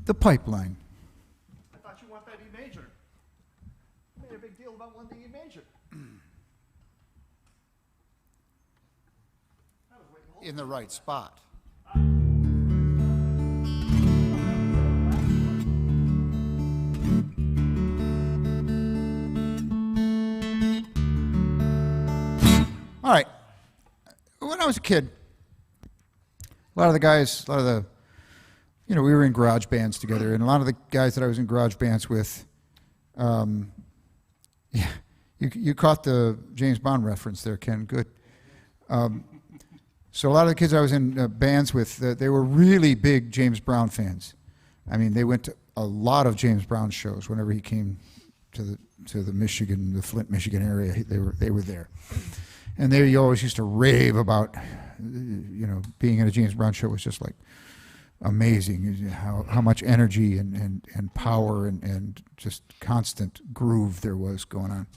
The Pipeline. I thought you want that E major. You made a big deal about wanting the E major. In the right spot. All right. When I was a kid, a lot of the, we were in garage bands together, and a lot of the guys that I was in garage bands with, you caught the James Bond reference there, Ken. Good. So a lot of the kids I was in bands with, they were really big James Brown fans. I mean, they went to a lot of James Brown shows whenever he came to the Michigan, the Flint, Michigan area. They were there, and they always used to rave about, being in a James Brown show was just like amazing. How much energy and power and just constant groove there was going on,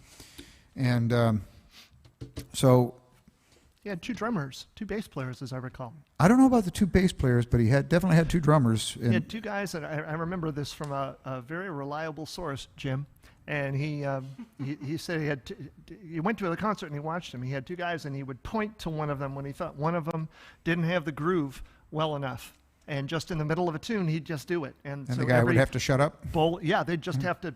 and so. He had two drummers, two bass players, as I recall. I don't know about the two bass players, but he definitely had two drummers. He had two guys, and I remember this from a very reliable source, Jim. And he said he went to the concert and he watched him. He had two guys, and he would point to one of them when he thought one of them didn't have the groove well enough. And just in the middle of a tune, he'd just do it. And so the guy would have to shut up? They'd just have to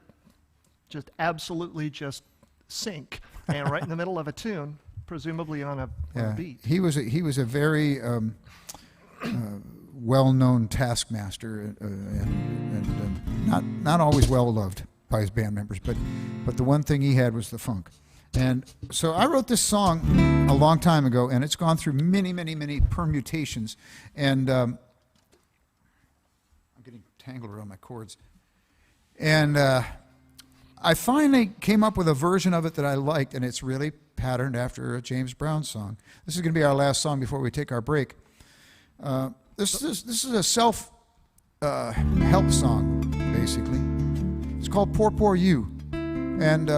just absolutely just sink. And right in the middle of a tune, presumably on a beat. He was a very well-known taskmaster and not always well loved by his band members, but the one thing he had was the funk. And so I wrote this song a long time ago, and it's gone through many, many, many permutations. And I'm getting tangled around my chords. And I finally came up with a version of it that I liked, and it's really patterned after a James Brown song. This is going to be our last song before we take our break. This is a self-help song, basically. It's called Poor, Poor You. And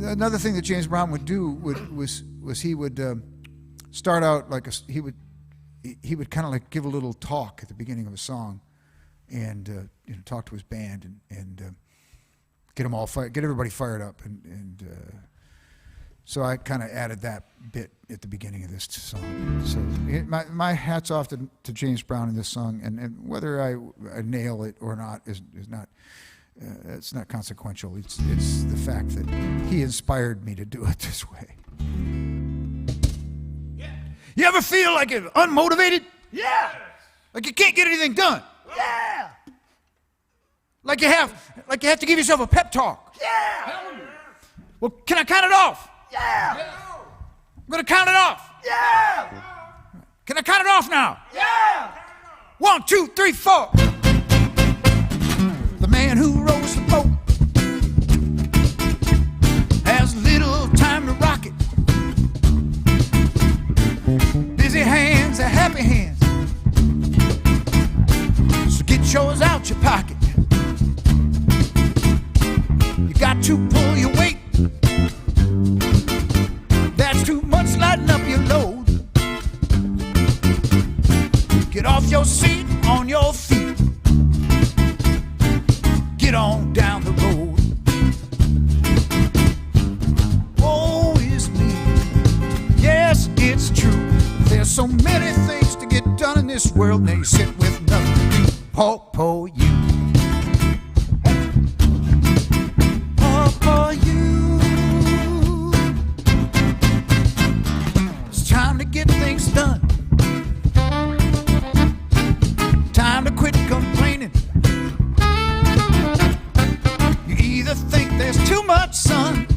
another thing that James Brown would do was he would start out like he would kind of like give a little talk at the beginning of a song, and talk to his band and get everybody fired up, and so I kind of added that bit at the beginning of this song. So my hat's off to James Brown in this song, and whether I nail it or not is not. It's not consequential. It's the fact that he inspired me to do it this way. Yeah. You ever feel like you're unmotivated? Yeah. Like you can't get anything done? Yeah. Like you have to give yourself a pep talk? Yeah. Well, can I count it off? Yeah. I'm gonna count it off. Yeah. Can I count it off now? Yeah. 1, 2, 3, 4. The man who rows the boat has little time to rock it. Busy hands are happy hands, so get yours out your pocket. You got to pull your weight. That's too much, lighten up your load. Get off your seat, on your feet. Get on down the road. Oh, it's me. Yes, it's true. There's so many things to get done in this world. Now you sit with nothing to do. Po you. Po you. It's time to get things done. Time to quit complaining. Think there's too much sun.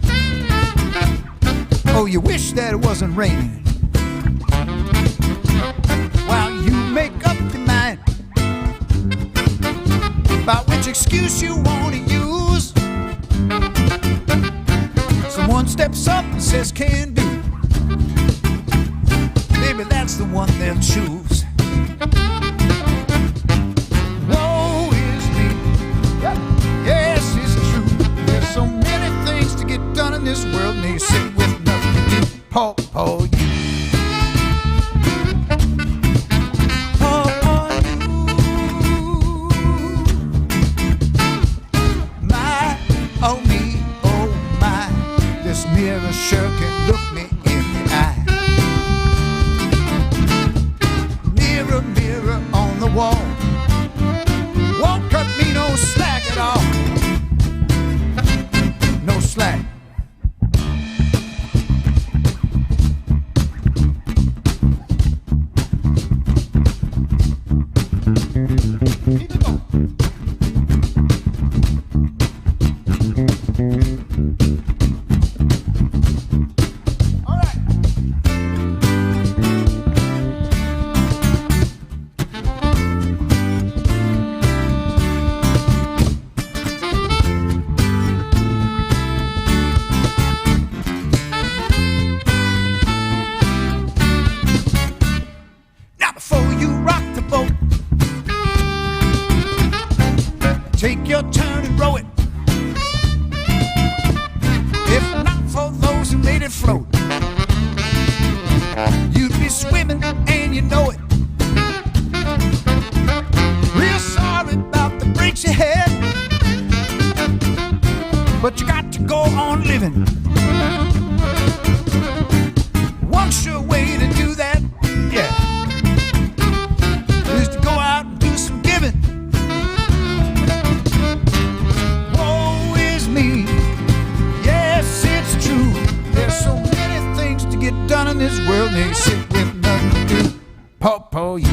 Oh, you wish that it wasn't raining. While you make up your mind about which excuse you want to use, someone steps up and says can do. Maybe that's the one they'll choose. Woe is me. Yes, it's true. There's so many things to get done in this world, and you sit with nothing to do. Po you. Po you. My, oh me, oh my. This mirror sure can look me in the eye. Mirror, mirror on the wall, won't cut me no slack at all. No slack. Keep it going. All right. Now before you rock the boat, take your turn and row it. If not for those who made it float, you'd be swimming and you know it. Real sorry about the breaks you had, but you got to go on living. One sure way to do that, yeah, is to go out and do some giving. Woe is me. Yes, it's true. you sit with nothing to do. Paw you.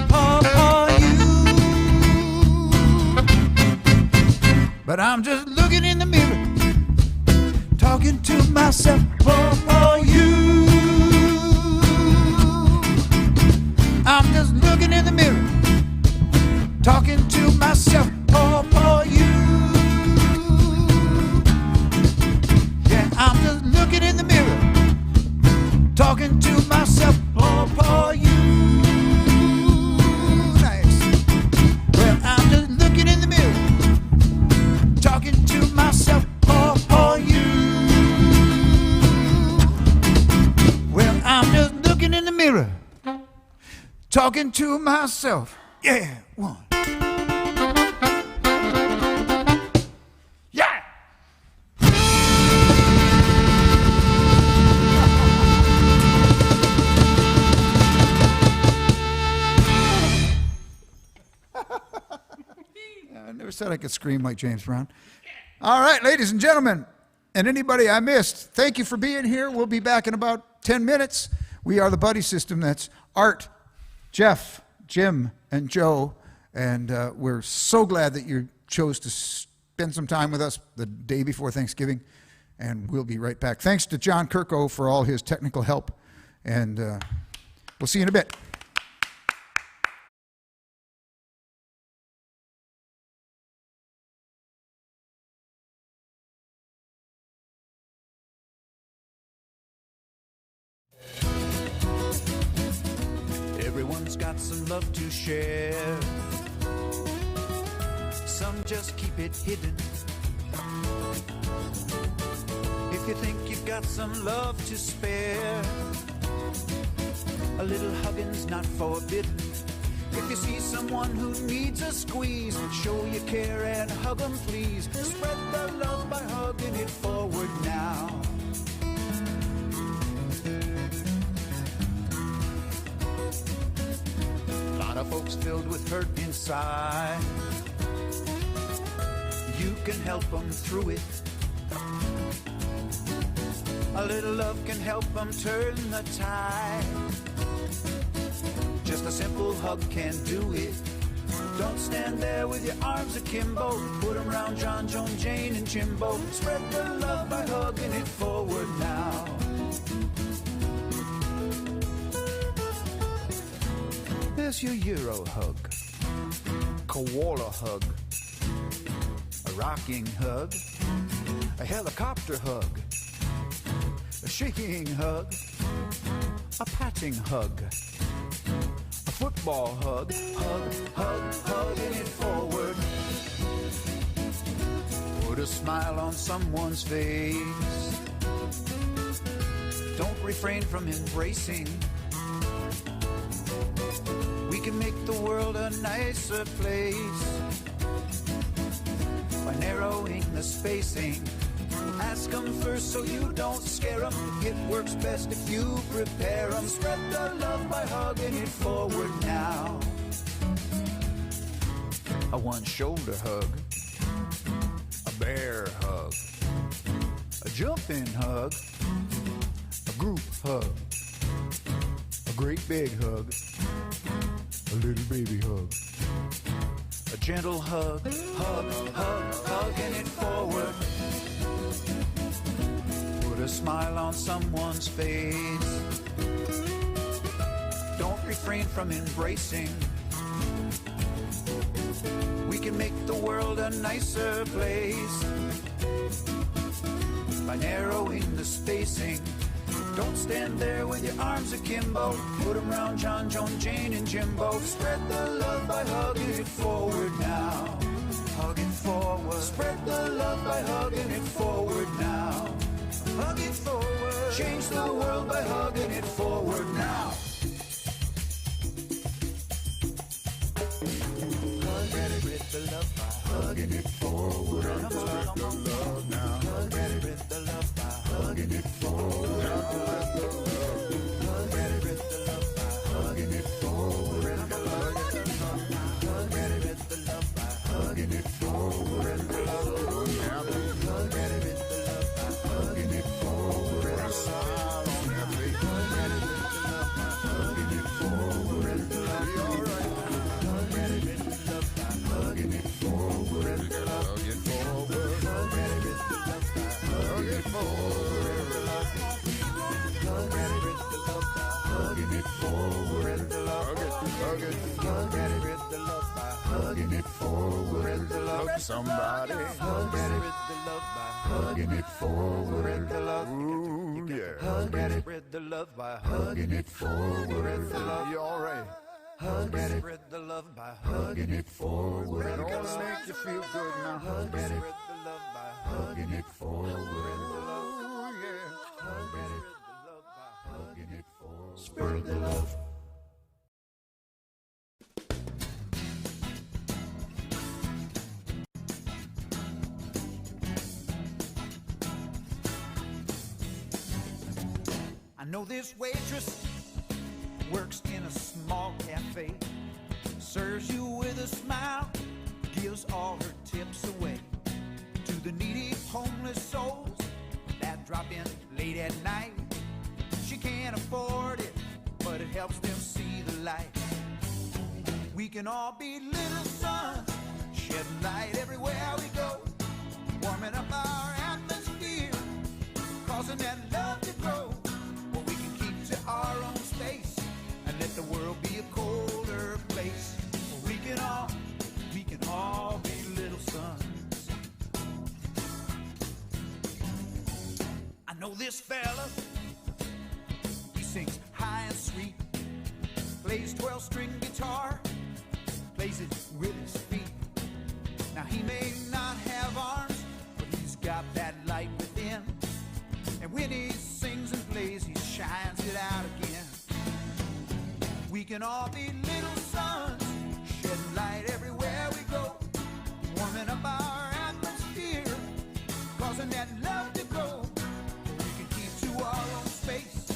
Paw you. But I'm just looking in the mirror, talking to myself. Paw you. I'm just looking in the mirror, talking to myself. Paw you. Yeah, I'm just looking in the mirror, talking to myself. Paw you. Nice. Well, I'm just looking in the mirror, talking to myself. Paw you. Well, I'm just looking in the mirror, talking to myself. Yeah, one. Yeah. I never said I could scream like James Brown. All right, ladies and gentlemen, and anybody I missed, thank you for being here. We'll be back in about 10 minutes. We are the Buddy System. That's Art, Jeff, Jim, and Joe, and we're so glad that you chose to spend some time with us the day before Thanksgiving, and we'll be right back. Thanks to John Kirko for all his technical help, and we'll see you in a bit. Everyone's got some love to share. Some just keep it hidden. If you think you've got some love to spare, a little hugging's not forbidden. If you see someone who needs a squeeze, show you care and hug them, please. Spread the love by hugging it forward now. A lot of folks filled with hurt inside. You can help them through it. A little love can help them turn the tide. Just a simple hug can do it. Don't stand there with your arms akimbo. Put them around John, Joan, Jane, and Jimbo. Spread the love by hugging it forward now. There's your Euro hug, koala hug, a rocking hug, a helicopter hug, a shaking hug, a patting hug, a football hug, hugging it forward. Put a smile on someone's face. Don't refrain from embracing. We can make the world a nicer place by narrowing the spacing. Ask them first so you don't scare them. It works best if you prepare them. Spread the love by hugging it forward now. A one shoulder hug, a bear hug, a jumping hug, a group hug, a great big hug, a little baby hug, a gentle hug, hugging it forward. Put a smile on someone's face. Don't refrain from embracing. We can make the world a nicer place by narrowing the spacing. Don't stand there with your arms akimbo. Put them around John, Joan, Jane, and Jimbo. Spread the love by hugging it forward now. Hug it forward. Spread the love by hugging it forward now. Hug it forward. Change the world by hugging it forward now. Spread the love by hugging it forward. Spread the love now. Spread the love by hugging it forward. Hugging it forward. Somebody Spread the love by hugging it forward. Spread the love. Ooh, yeah. Spread the love by Hugging it forward. Spread the love. You all right? Spread the love by Hugging it forward. Spread the Gonna love. make you feel good now. Spread the love by Hugging it forward. Ooh, yeah. Spread the love by Hugging it forward. Spread the love. I know this waitress works in a small cafe, serves you with a smile, gives all her tips away to the needy homeless souls that drop in late at night. She can't afford it, but it helps them see the light. We can all be little suns, shedding light everywhere we go, warming up our atmosphere, causing that love to grow. Or we can keep to our own space and let the world be a colder place. Or we can all be little suns. I know this fella, he sings high and sweet, plays 12-string guitar, plays it with his feet. Now he may not have arms, but he's got that light within. And when he sings and plays, he shines it out again. We can all be little suns, shedding light everywhere we go, warming up our atmosphere, causing that love to grow. We can keep to our own space,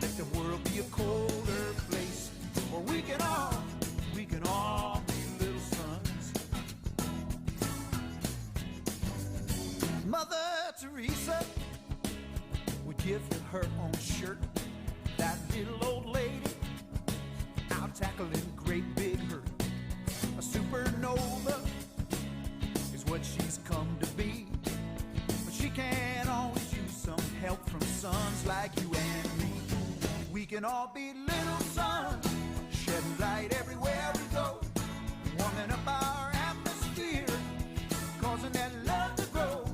let the world be a colder place. Or we can all be little suns. Mother Teresa would give her own shirt. That little old lady out tackling great big hurt. A supernova is what she's come to be, but she can always use some help from sons like you and me. We can all be little suns, shedding light everywhere we go, warming up our atmosphere, causing that love to grow.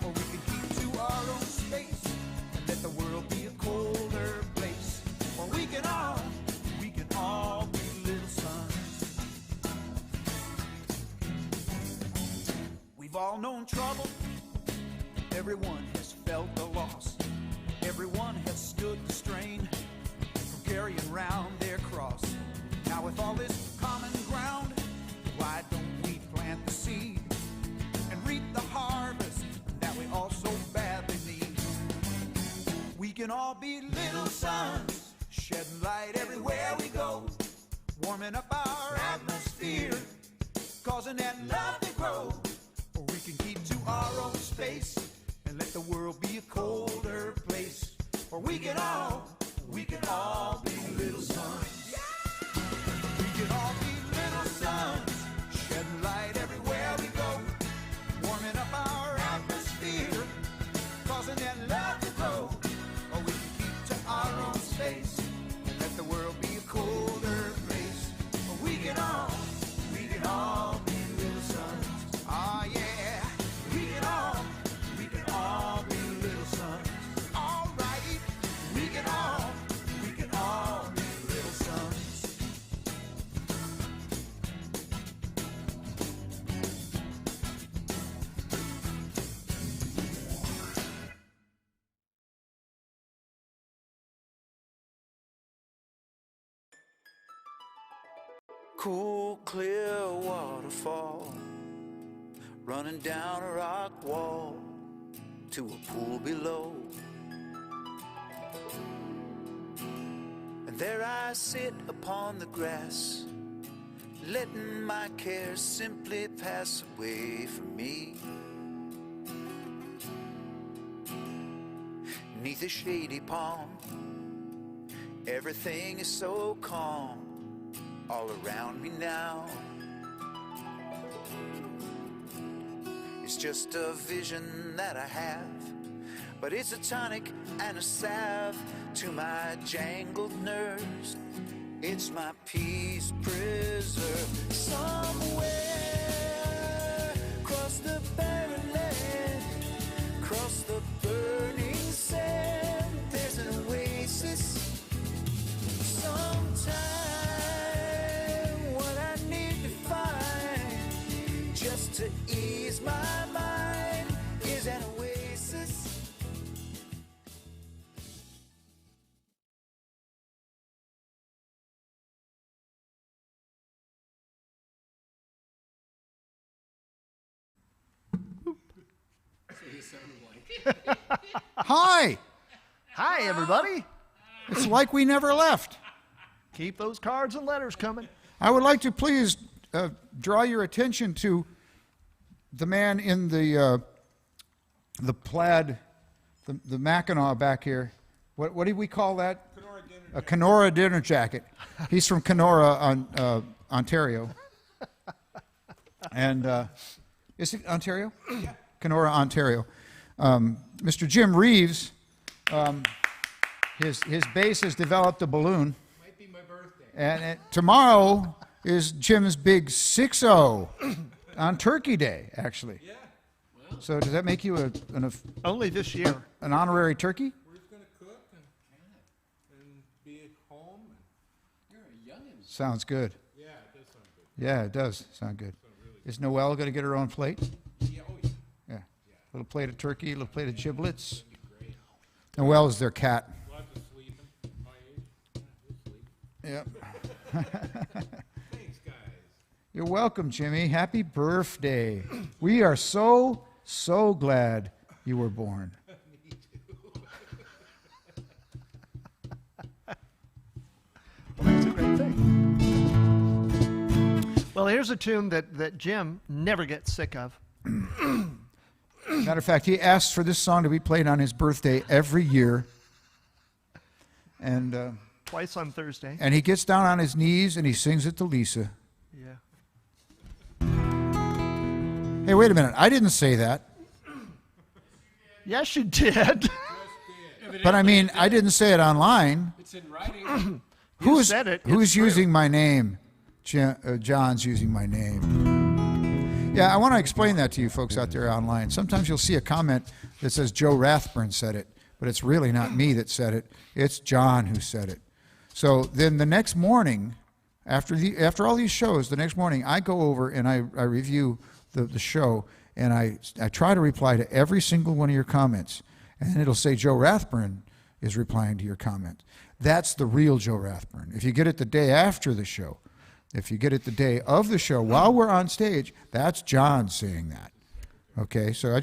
Or we can keep to our own space and let the world be a colder place. Or we can all be little suns. We've all known trouble, everyone has felt the loss, everyone has stood the strain from carrying round their cross. Now with all this common ground, why don't we plant the seed and reap the harvest that we all so badly need? We can all be little suns, shedding light everywhere we go, warming up our atmosphere, causing that love to grow. Or we can keep to our own space and let the world be a colder place. Or we can all be little suns. We can all be little suns, shedding light everywhere we go, warming up our atmosphere, causing that love to grow. Or we can keep to our own space and let the world be a colder place. Or we can all be little suns. Ah, yeah. We can all be little suns. All right. We can all be little suns. Cool, clear waterfall running down a rock wall to a pool below. And there I sit upon the grass, letting my cares simply pass away from me. 'Neath a shady palm, everything is so calm all around me now. It's just a vision that I have, but it's a tonic and a salve to my jangled nerves. It's my peace preserve somewhere to ease my mind is an oasis. Hi. Hi, everybody. It's like we never left. Keep those cards and letters coming. I would like to please draw your attention to the man in the plaid, the Mackinaw back here. What do we call that? A Kenora dinner jacket. He's from Kenora, Ontario. And is it Ontario? Yeah. Kenora, Ontario. Mr. Jim Reeves, his base has developed a balloon. Might be my birthday. And tomorrow is Jim's big 6-0 on Turkey Day, actually. Yeah. Well, So does that make you Only this year. an honorary turkey? We're just going to cook and be at home. you're a youngin'. Sounds good. Yeah, it does sound good. Yeah, it does sound good. Is Noelle going to get her own plate? Yeah, oh yeah. Yeah. A little plate of turkey, a little plate of giblets. Noelle is their cat. Lots of sleeping. My age. Yeah, Yep. we'll sleep. Thanks, guys. You're welcome, Jimmy. Happy birthday. We are so glad you were born. Well, that's a great thing. Well, here's a tune that Jim never gets sick of. Matter of fact, he asks for this song to be played on his birthday every year. And Twice on Thursday. he gets down on his knees and he sings it to Lisa. Yeah. Hey, wait a minute. I didn't say that. Yes, you did. But I mean, I didn't say it online. It's in writing. Who's said it. Who's It's true. using my name? John's using my name. Yeah, I want to explain that to you folks out there online. Sometimes you'll see a comment that says Joe Rathburn said it, but it's really not me that said it. It's John who said it. So then the next morning, after all these shows, the next morning I go over and I review the show, and I try to reply to every single one of your comments. And it'll say Joe Rathburn is replying to your comment. That's the real Joe Rathburn. If you get it the day after the show, if you get it the day of the show while we're on stage, that's John saying that. Okay, so I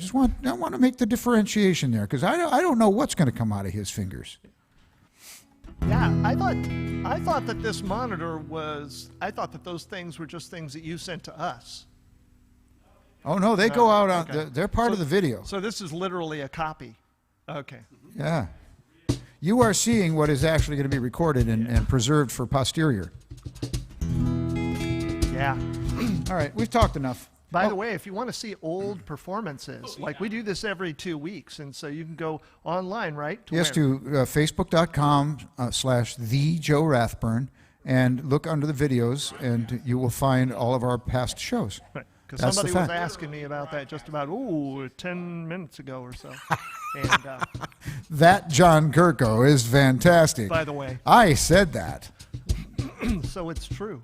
want to make the differentiation there, because I don't know what's going to come out of his fingers. Yeah, I thought that this monitor was. I thought that those things were just things that you sent to us. Oh no, they go out on. Okay. They're part of the video. So this is literally a copy. Okay. Yeah, you are seeing what is actually going to be recorded and preserved for posterior. Yeah. All right, we've talked enough. By the way, if you want to see old performances, like we do this every 2 weeks, and so you can go online, right? Yes, where? to facebook.com/the Joe Rathburn, and look under the videos, and you will find all of our past shows. Right. Because That's the somebody was fact. asking me about that just about 10 minutes ago or so. And That John Kirko is fantastic. by the way, I said that. so it's true.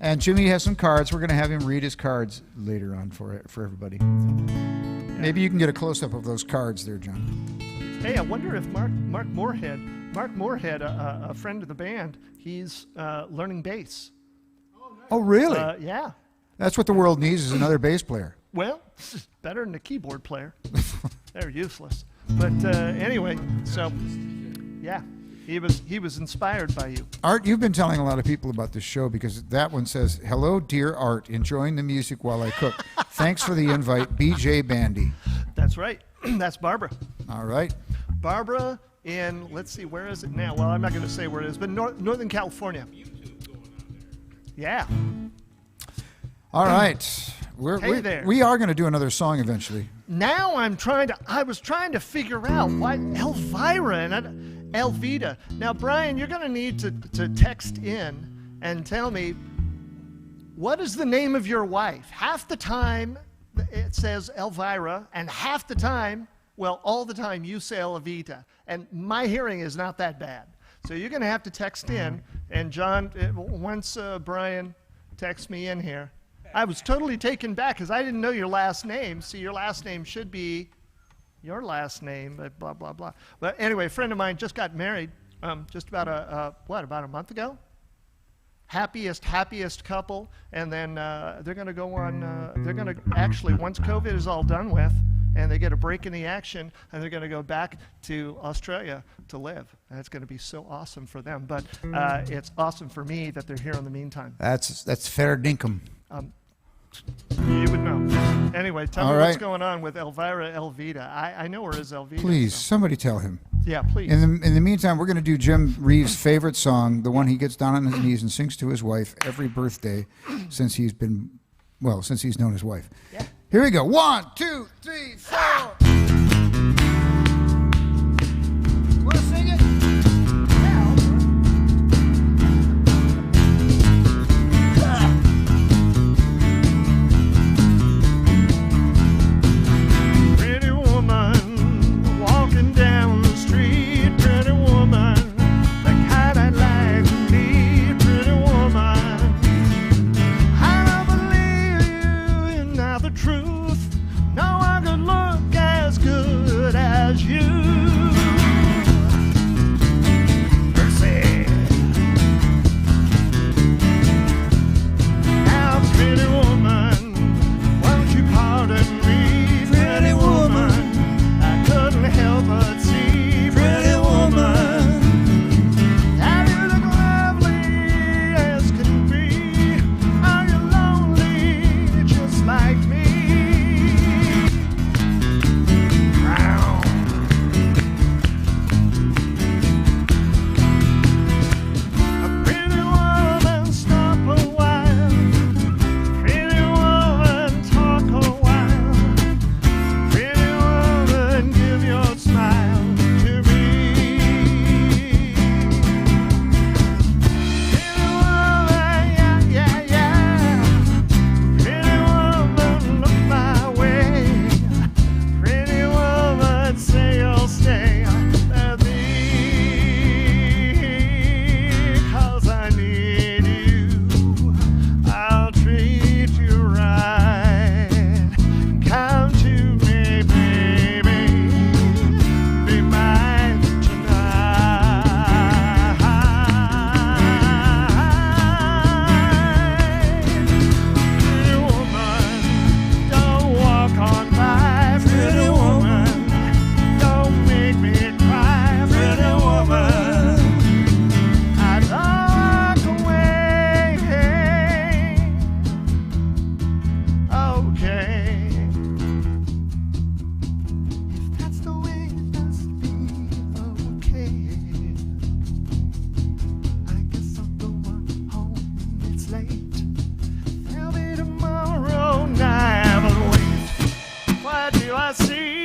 And Jimmy has some cards. We're going to have him read his cards later on for everybody. Maybe you can get a close-up of those cards there, John. Hey, I wonder if Mark Moorhead, a friend of the band, he's learning bass. Oh, really? Yeah. That's what the world needs, is another bass player. Well, better than a keyboard player. They're useless. But anyway, so yeah, he was inspired by you. Art, you've been telling a lot of people about this show, because that one says, "Hello, dear Art, enjoying the music while I cook. Thanks for the invite, BJ Bandy." That's right. That's Barbara. All right. Barbara in, let's see, where is it now? Well, I'm not going to say where it is, but Northern California. Yeah. All right. Hey there. We are going to do another song eventually. Now I was trying to figure out why Elvira and Elvita. Now, Brian, you're going to need to text in and tell me, what is the name of your wife? Half the time it says Elvira, and half the time, well, all the time you say Elvita. And my hearing is not that bad. So you're going to have to text in. And John, once Brian texts me in here, I was totally taken back because I didn't know your last name. See, your last name should be your last name, but blah, blah, blah. But anyway, a friend of mine just got married just about about a month ago? Happiest couple. And then they're going to go on, they're going to actually, once COVID is all done with, and they get a break in the action, and they're going to go back to Australia to live. And it's going to be so awesome for them. But it's awesome for me that they're here in the meantime. That's fair dinkum. You would know. Anyway, tell All me right. what's going on with Elvira Elvita. I know her as Elvita. Please, so. somebody tell him. Yeah, please. In the meantime, we're going to do Jim Reeves' favorite song, the one he gets down on his knees and sings to his wife every birthday since he's known his wife. Yeah. Here we go. 1, 2, 3, 4. Want to sing it? Pretty woman walking down the street. Pretty woman, the kind I'd like to meet. Pretty woman, I don't believe you, not the truth. No one could look as good as you. Mercy. Now, pretty woman, won't you pardon me? Pretty woman, I couldn't help but see. Pretty woman, that you look lovely as can be. Are you lonely just like me? Round. A pretty woman, stop a while. Pretty woman, talk a while. Pretty woman, give your smile to me. Pretty woman, yeah, yeah, yeah. Pretty woman, look my way. Pretty woman, say you'll stay with me. 'Cause I need you. I'll treat you right. Come to me, baby. Be mine tonight. Pretty woman, don't walk on by. Pretty woman, don't make me cry. Pretty woman, I'd walk away. Okay. If that's the way it must be, okay. I guess I'll go on home. It's late. There'll be tomorrow night. But wait, what do I see?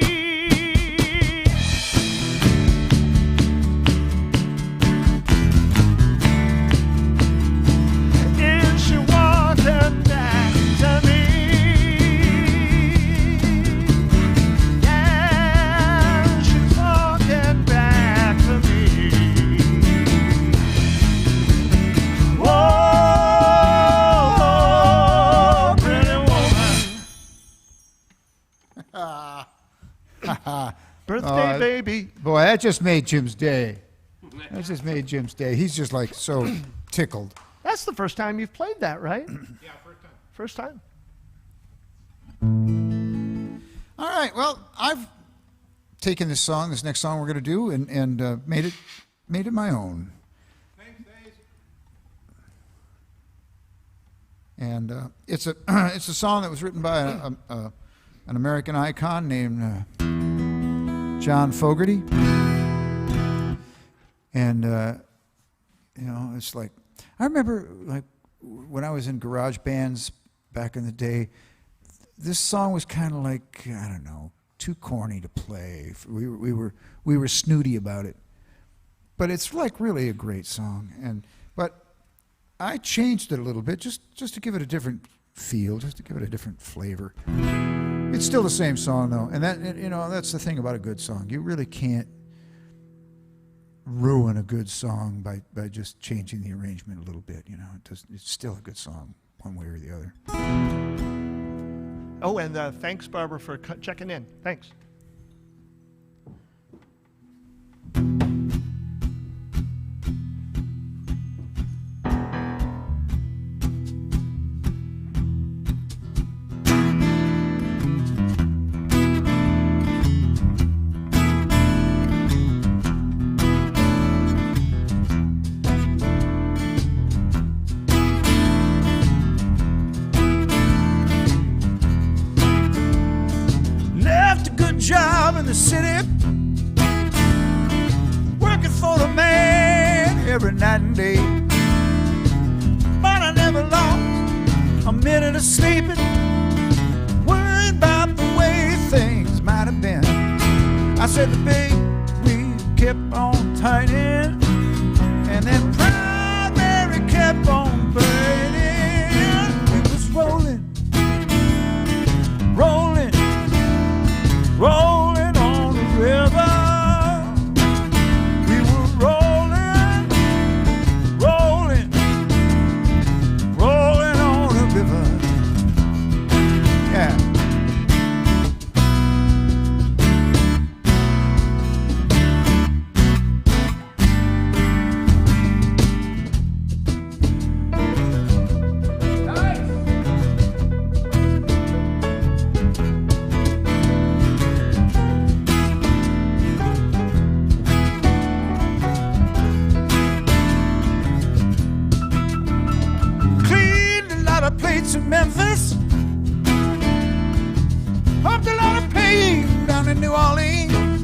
Is she walking back to me? Yeah, she's walking back to me. Whoa, pretty woman. Birthday baby. Boy, that just made Jim's day. That just made Jim's day. He's just like so tickled. That's the first time you've played that, right? Yeah, first time. First time. All right. Well, I've taken this next song we're going to do, and made it my own. Thanks, Dave. And it's a it's a song that was written by an American icon named John Fogerty. And it's like, I remember like when I was in garage bands back in the day, this song was kind of like, I don't know, too corny to play. We were snooty about it, but it's like really a great song. But I changed it a little bit just to give it a different feel, just to give it a different flavor. It's still the same song though, and that's the thing about a good song. You really can't ruin a good song by just changing the arrangement a little bit. It's still a good song one way or the other. Oh, and thanks, Barbara, for checking in. Thanks. Job in the city, working for the man every night and day. But I never lost a minute of sleeping, worried about the way things might have been. I said the big wheel kept on turning, and then primary kept on burning. It was rolling, rolling, rolling on the river. We were rolling, rolling, rolling on the river. Yeah. To Memphis, pumped a lot of pain down in New Orleans,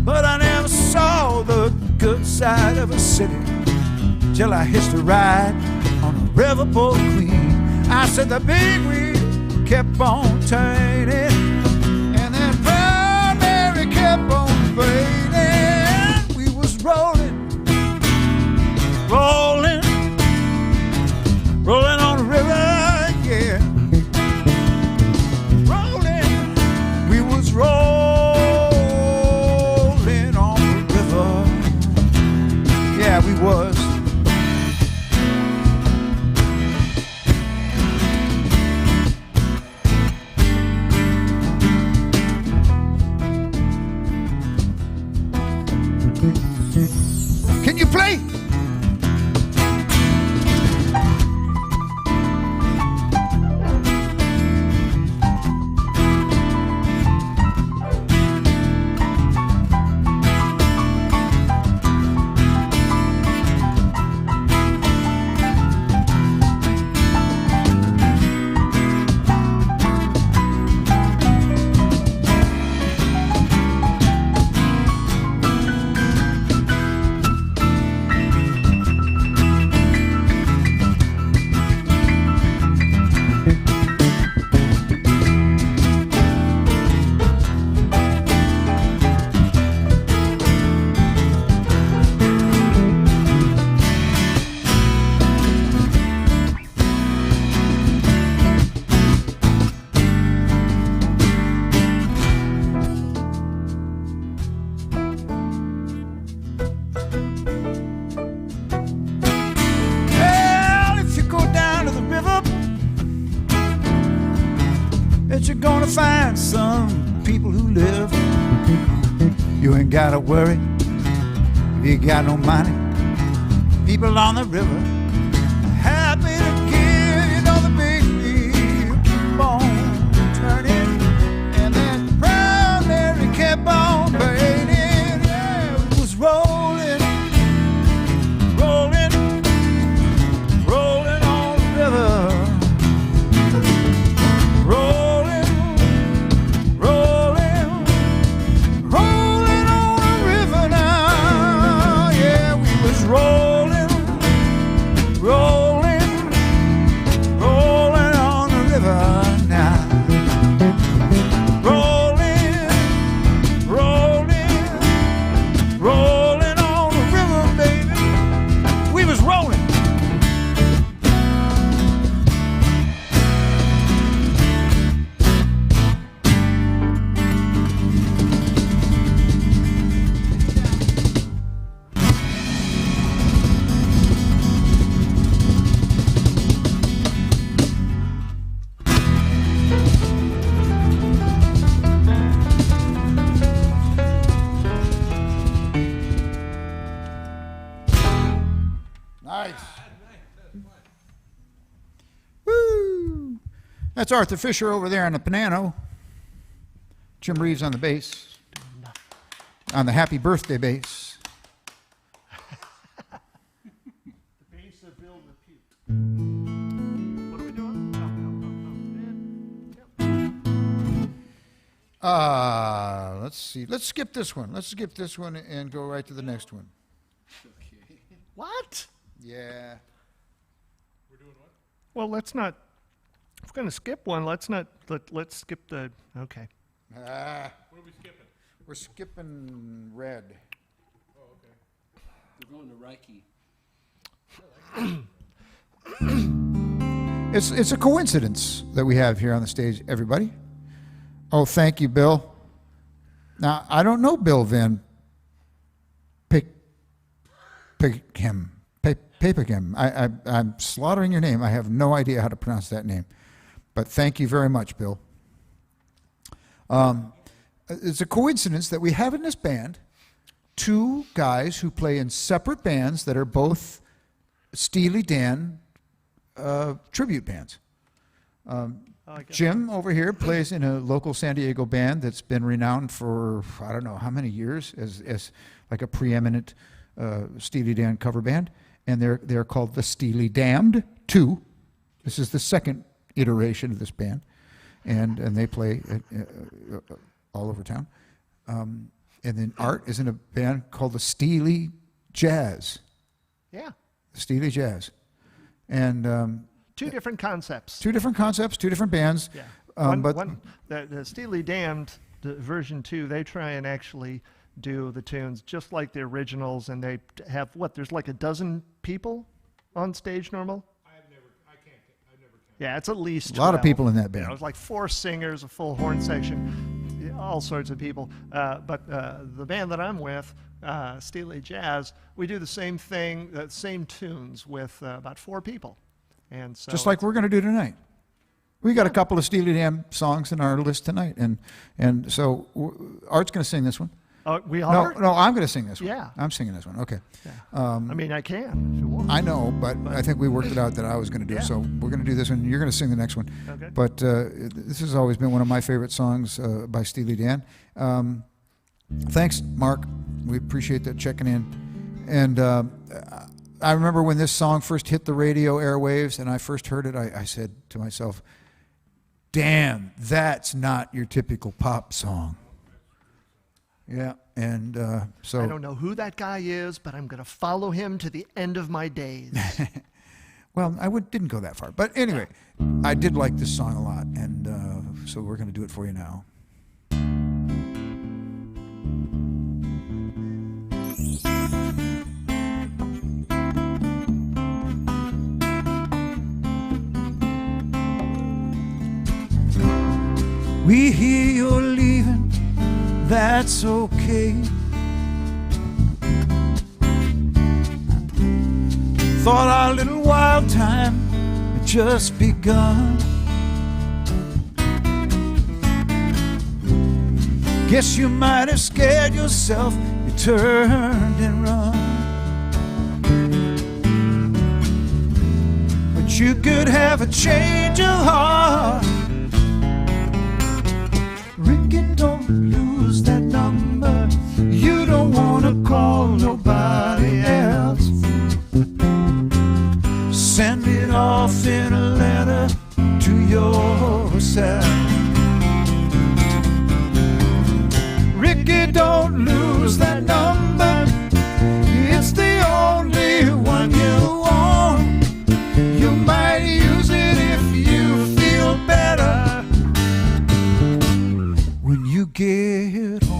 but I never saw the good side of a city till I hitched a ride on a riverboat queen. I said the big wheel kept on turning, and then primary kept on burning. We was rolling, rolling, rolling on the river, yeah. Rolling, we was rolling on the river. Yeah, we was. Can you play? You're gonna find some people who live. You ain't gotta worry if you got no money. People on the river happy to give. You know the big wheel keep on turning, and then primary kept on burning. Yeah, it was rolling, rolling, rolling on the river. Rolling, That's Arthur Fisher over there on the piano. Jim Reeves on the bass. On the happy birthday bass. The bass of Bill Repute. What are we doing? Let's see. Let's skip this one. Let's skip this one and go right to the next one. What? Yeah. We're doing what? Well, let's not. If we're going to skip one, let's skip the. Okay. What are we skipping? We're skipping red. Oh, okay. We're going to Reiki. It's a coincidence that we have here on the stage, everybody. Oh, thank you, Bill. Now, I don't know Bill Van Papigham. I'm slaughtering your name. I have no idea how to pronounce that name. But thank you very much, Bill. It's a coincidence that we have in this band two guys who play in separate bands that are both Steely Dan tribute bands. Jim over here plays in a local San Diego band that's been renowned for, I don't know how many years, as like a preeminent Steely Dan cover band. And they're called the Steely Damned 2. This is the second iteration of this band. And they play all over town. And then Art is in a band called the Steely Jazz. Yeah. Steely Jazz. And Two different concepts. two different concepts, two different bands. Yeah. But The Steely Damned, the version 2, they try and actually do the tunes just like the originals, and they have there's like a dozen people on stage normal. I've never counted. Yeah, it's at least a lot of 12. people in that band. It was like 4 singers, a full horn section, all sorts of people. But the band that I'm with, Steely Jazz, we do the same thing, the same tunes with about 4 people. And so just like we're going to do tonight. We got a couple of Steely Dan songs in our list tonight, and so Art's going to sing this one. We are? No, I'm going to sing this one. Yeah. I'm singing this one. Okay. Yeah. I mean, I can if you want. I know, but I think we worked it out that I was going to do it. So we're going to do this one. You're going to sing the next one. Okay. But this has always been one of my favorite songs by Steely Dan. Thanks, Mark. We appreciate that checking in. And I remember when this song first hit the radio airwaves and I first heard it, I said to myself, damn, that's not your typical pop song. Yeah, and so... I don't know who that guy is, but I'm going to follow him to the end of my days. Well, didn't go that far. But anyway, I did like this song a lot, and so we're going to do it for you now. We hear you're leaving, that's okay. Thought our little wild time had just begun. Guess you might have scared yourself, you turned and run. But you could have a change of heart. Ricky, don't lose that number. You don't want to call nobody else. Send it off in a letter to yourself. Ricky, don't lose that number. It's the only one you want. You might use it if you feel better when you get home.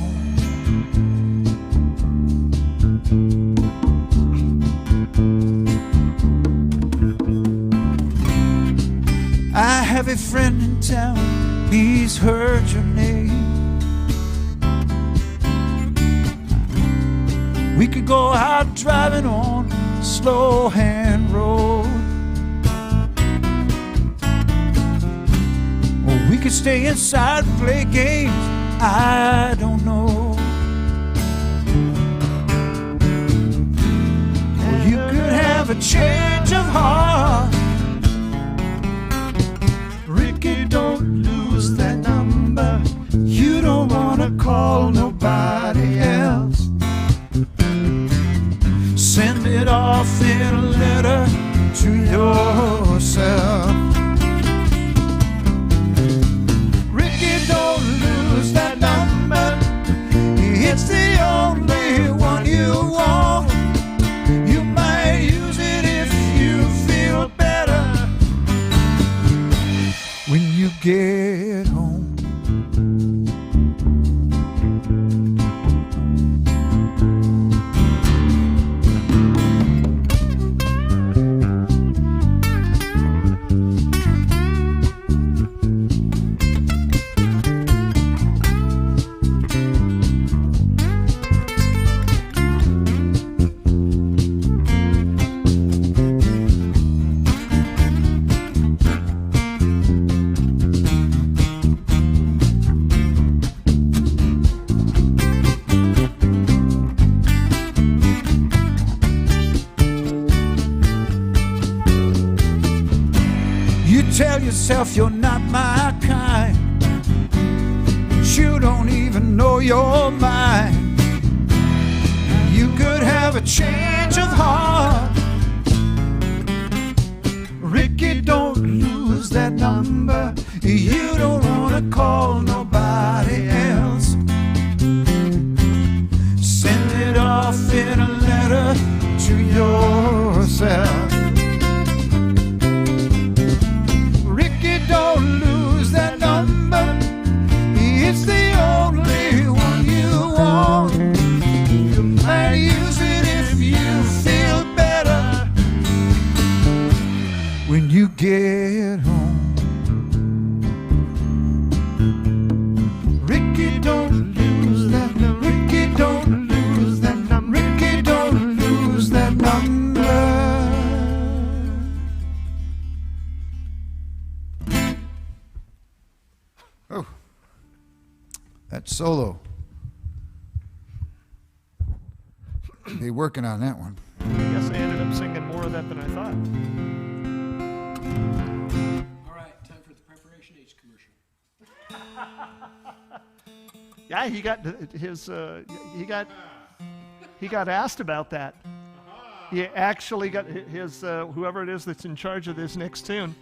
I have a friend in town, he's heard your name. We could go out driving on a slow hand road, or we could stay inside and play games, I don't know. Or you could have a change of heart. Ricky, get home. You tell yourself you're not my kind, but you don't even know your mind. You could have a change of heart. Ricky, don't lose that number. You don't wanna call nobody else. Send it off in a letter to yourself. Don't lose that number. It's the only one you want. You might use it if you feel better when you get home. Ricky, don't lose that number. Ricky, don't lose that number. Ricky, don't lose that number. Oh, that solo. Be working on that one. I guess I ended up singing more of that than I thought. All right, time for the Preparation H commercial. Yeah, he got he got asked about that. He actually got his whoever it is that's in charge of this next tune.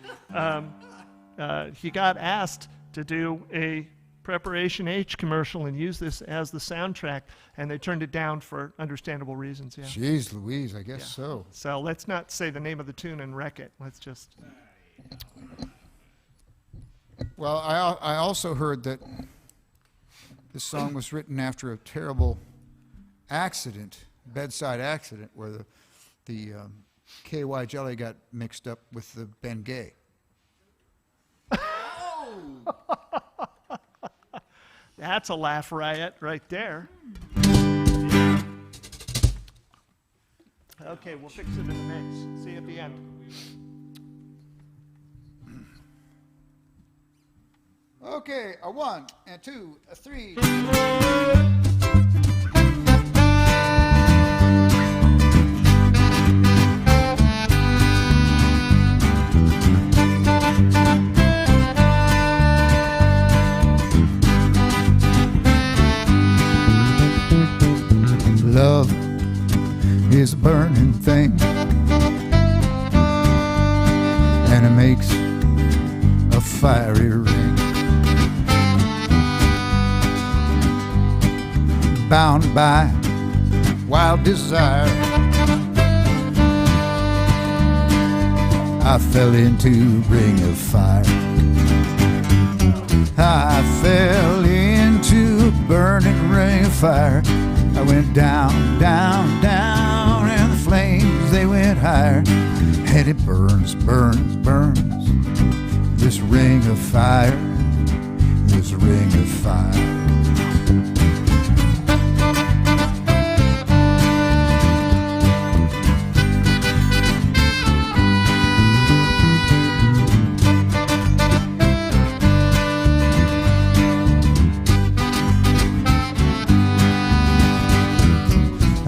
He got asked to do a Preparation H commercial and use this as the soundtrack, and they turned it down for understandable reasons. Yeah. Jeez Louise, I guess so. So let's not say the name of the tune and wreck it. Let's just. Well, I also heard that this song was written after a terrible accident, bedside accident, where the KY jelly got mixed up with the Bengay. That's a laugh riot right there. Okay, we'll fix it in the mix. See you at the end. Okay, a 1 and 2, a 3. Love is a burning thing, and it makes a fiery ring. Bound by wild desire, I fell into a ring of fire. I fell into a burning ring of fire. I went down, down, down, and the flames, they went higher. And it burns, burns, burns, this ring of fire, this ring of fire.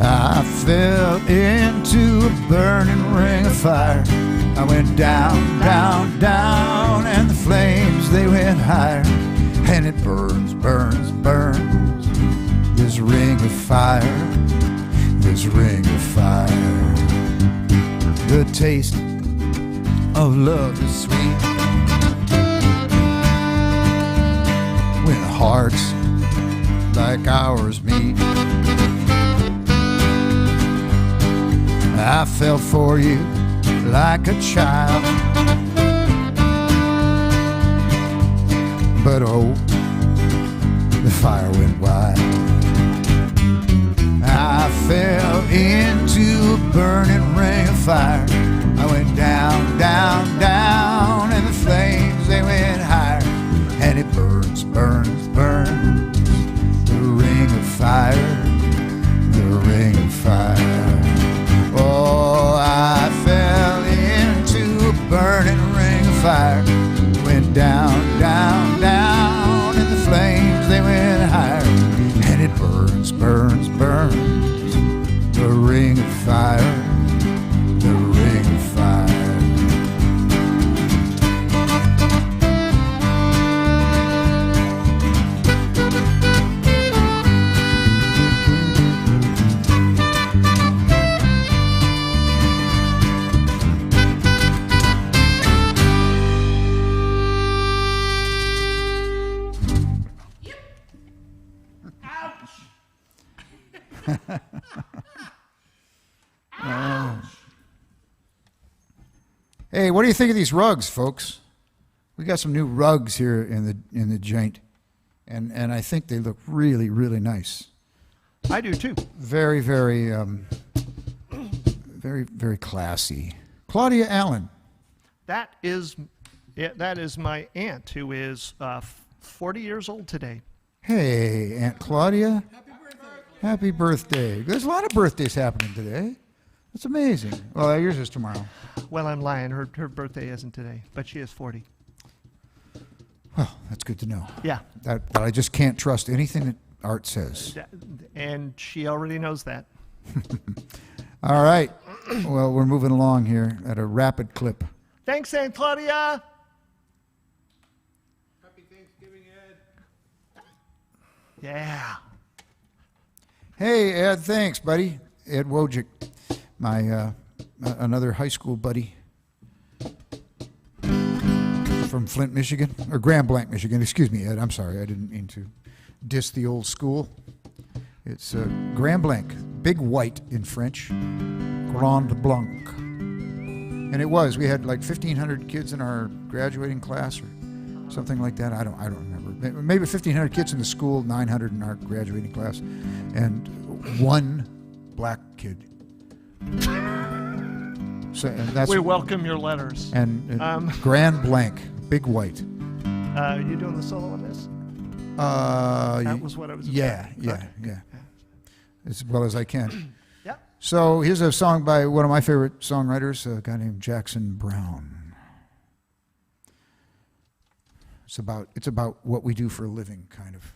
I fell into a burning ring of fire. I went down, down, down, and the flames, they went higher. And it burns, burns, burns, this ring of fire, this ring of fire. The taste of love is sweet when hearts like ours meet. I fell for you like a child. but oh, the fire went wide. I fell into a burning ring of fire. I went down, down, down, and the flames, they went higher. And it burns, burns, burns, the ring of fire, the ring of fire. Oh, I fell into a burning ring of fire. Went down, down, down, and the flames, they went higher. And it burns, burns, burns, the ring of fire, the ring of fire. Hey, what do you think of these rugs, folks? We got some new rugs here in the joint, and I think they look really, really nice. I do too. Very, very, very, very classy. Claudia Allen. That is my aunt, who is 40 years old today. Hey, Aunt Claudia. Happy birthday. There's a lot of birthdays happening today. That's amazing. Well, yours is tomorrow. Well, I'm lying. Her birthday isn't today, but she is 40. Well, that's good to know. Yeah. But I just can't trust anything that Art says. And she already knows that. All right. Well, we're moving along here at a rapid clip. Thanks, Aunt Claudia. Happy Thanksgiving, Ed. Yeah. Hey, Ed, thanks, buddy. Ed Wojcik, my another high school buddy from Flint, Michigan, or Grand Blanc, Michigan. Excuse me, Ed. I'm sorry. I didn't mean to diss the old school. It's Grand Blanc, big white in French, Grand Blanc. And it was. We had like 1,500 kids in our graduating class or something like that. I don't remember. Maybe 1,500 kids in the school, 900 in our graduating class, and one black kid. So and that's We welcome your letters. and Grand Blanc, big white. You doing the solo on this? That was what I was. Yeah. As well as I can. Yeah. So here's a song by one of my favorite songwriters, a guy named Jackson Brown. It's about what we do for a living, kind of.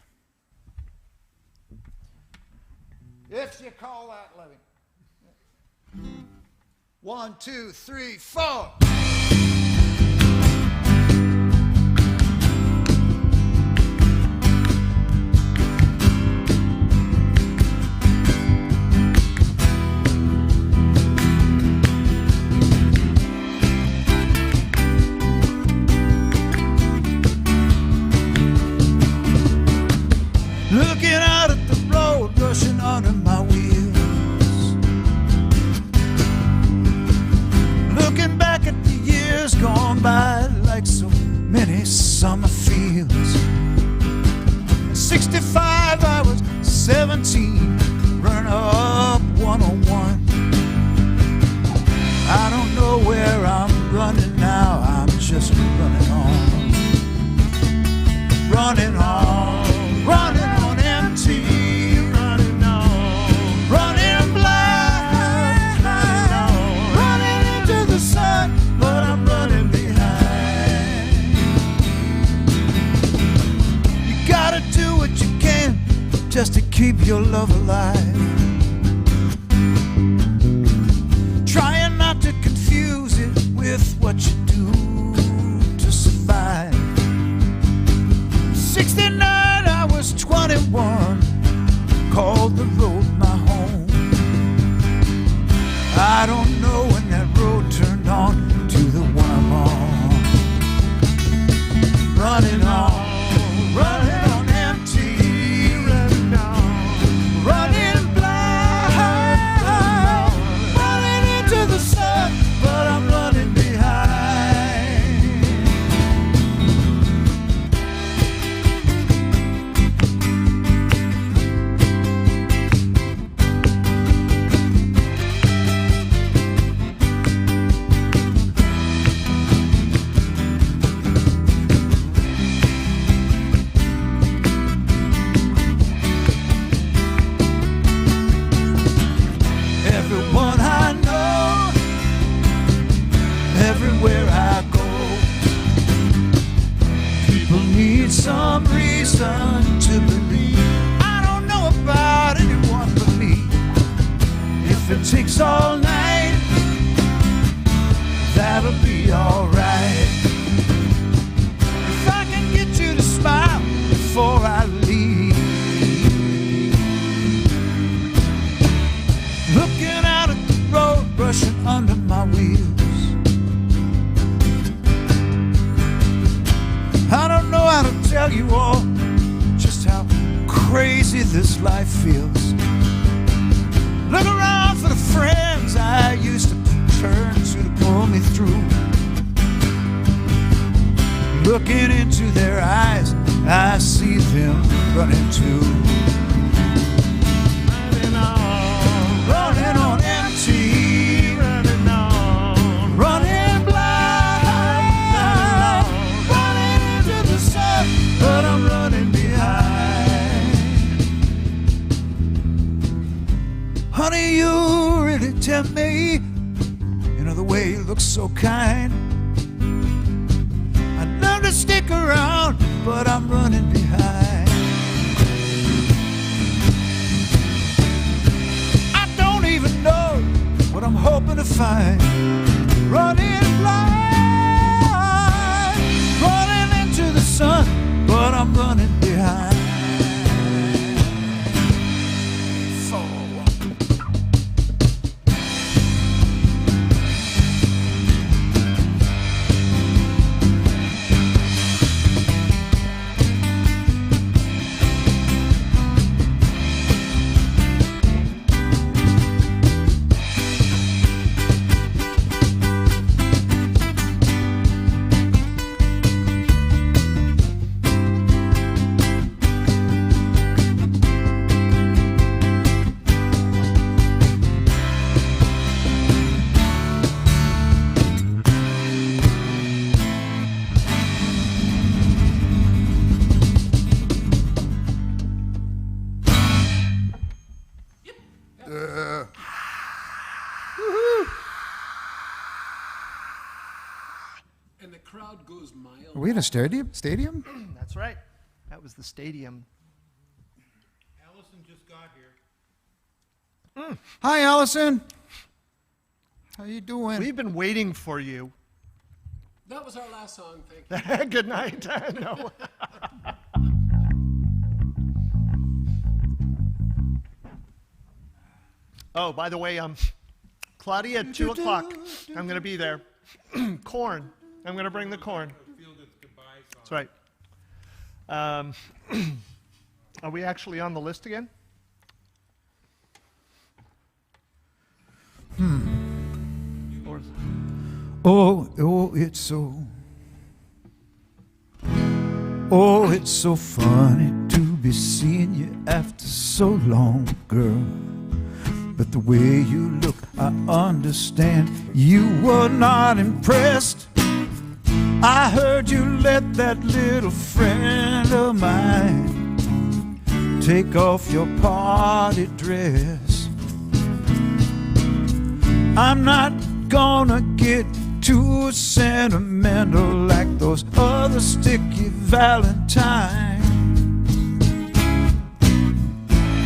If you call that living. 1, 2, 3, 4. Looking out at the road rushing under my wheels. Looking back at the years gone by like so many summer fields. At 65 I was 17, running up 101. I don't know where I'm running now, I'm just running on. Running on, running on empty, running on, running blind, running into the sun, but I'm running behind. You gotta do what you can just to keep your love alive. Trying not to confuse it with what you do to survive. 69, I was 21, called the road my home. I don't know when that road turned on to the one I'm on. Running on empty, running on, running blind, running into the sun, but I'm running behind. some reason to believe. I don't know about anyone but me. If it takes all night, that'll be alright. If I can get you to smile before I leave. Looking out at the road rushing under my wheels. I don't know how to tell you all just how crazy this life feels. Look around for the friends I used to turn to pull me through. Looking into their eyes, I see them running too. Running on empty, running on, running blind, running into the sun, but I'm running behind. Honey, you really tempt me. You know the way you look so kind. I'd love to stick around, but I'm running behind. Even know what I'm hoping to find. Running blind, running into the sun, but I'm running behind. And the crowd goes mild. Are we in a stadium? That's right. That was the stadium. Allison just got here. Hi, Allison. How you doing? We've been waiting for you. That was our last song, thank you. Good night. No. Oh, by the way, Claudia at 2 o'clock. I'm going to be there. Corn. I'm going to bring the corn. That's right. Are we actually on the list again? Or is it's so funny to be seeing you after so long, girl. But the way you look, I understand you were not impressed. I heard you let that little friend of mine take off your party dress. I'm not gonna get too sentimental like those other sticky valentines.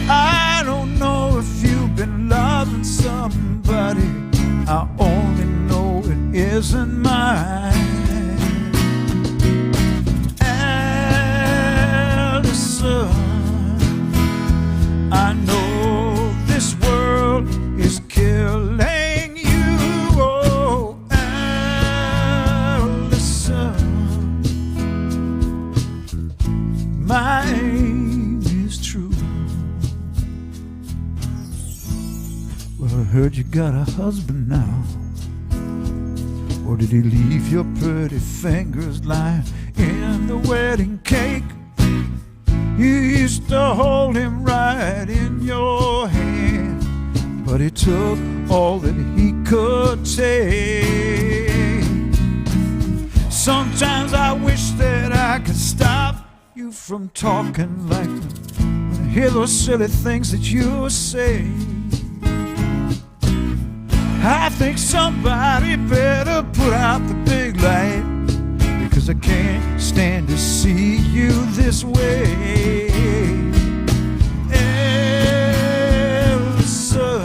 I don't know if you've been loving somebody, I only know it isn't mine. Allison, I know this world is killing you. Oh, Allison, my aim is true. Well, I heard you got a husband now. Or did he leave your pretty fingers lying in the wedding cake? You used to hold him right in your hand, but he took all that he could take. Sometimes I wish that I could stop you from talking like that when I hear those silly things that you say. I think somebody better put out the big light, because 'cause I can't stand to see you this way. Elsa,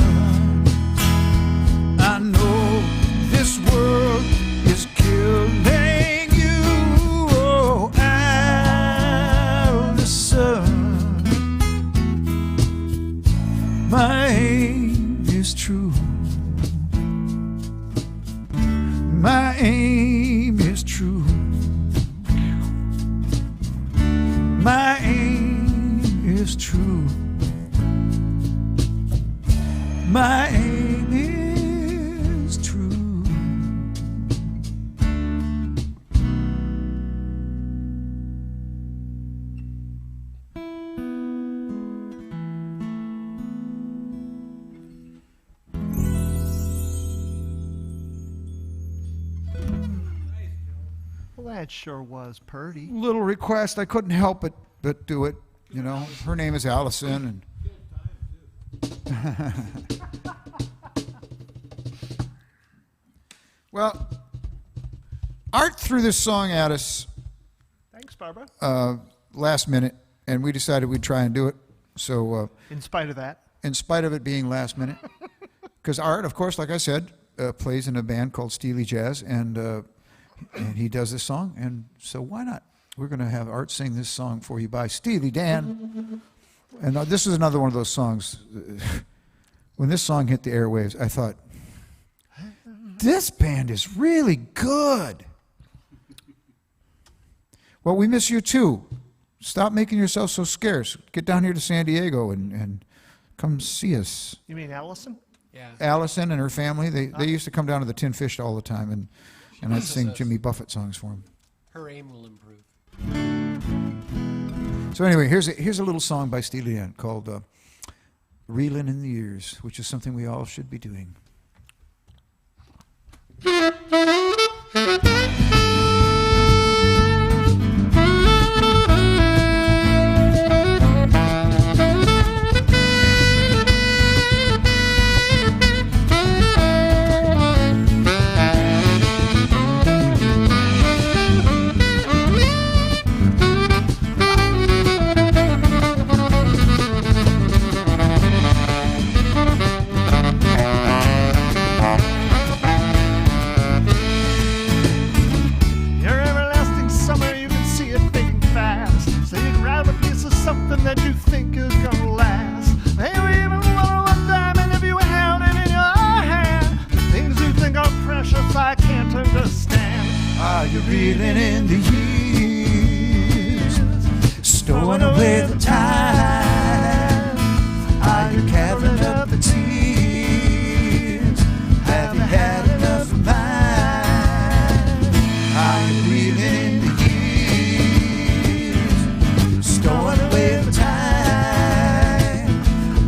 I know this world is killing you. Oh, Elsa, my aim is true. My aim is true. My aim is true. My aim is true. Well, that sure was purty. Little request, I couldn't help but do it. You know, her name is Allison, and well, Art threw this song at us Thanks, Barbara. last minute, and we decided we'd try and do it. So, In spite of that. in spite of it being last minute, because Art, of course, like I said, plays in a band called Steely Jazz, and he does this song, and so why not? We're going to have Art sing this song for you by Steely Dan. And this is another one of those songs. When this song hit the airwaves, I thought, this band is really good. Well, we miss you too. Stop making yourself so scarce. Get down here to San Diego and come see us. You mean Allison? Yeah. Allison and her family, they used to come down to the Tin Fish all the time, and I'd sing us. Jimmy Buffett songs for them. Her aim will improve. So anyway, here's a little song by Steely Dan called Reelin' in the Years, which is something we all should be doing. Your everlasting summer, you can see it fading fast. So you grab a piece of something that you think is gonna last. Maybe even one diamond if you held it in your hand. The things you think are precious, I can't understand. Are you reeling in the years, stowing away the time? Are you gathering up the tears? Have you had enough of mine? Are you reeling in the years, stowing away the time?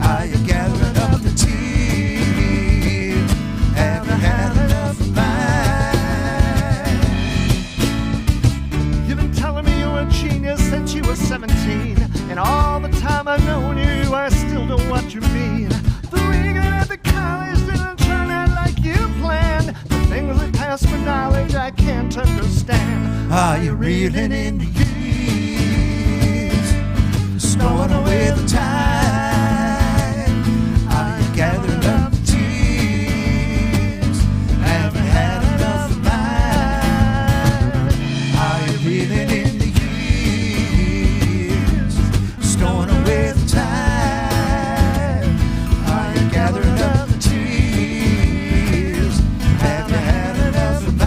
Are you gathering up the tears? Have you had enough of mine? You've been telling me you were a genius since you were 17. And all the time I've known you, I still know what you mean. The reading at the college didn't turn out like you planned. The things that pass for knowledge I can't understand. Are you reeling in the years, stowing away the time? Are you gathering up the tears? Have you had enough of mine? Are you reeling in the years, stowing away the time? Are you gathering up the tears? Have you had enough of mine?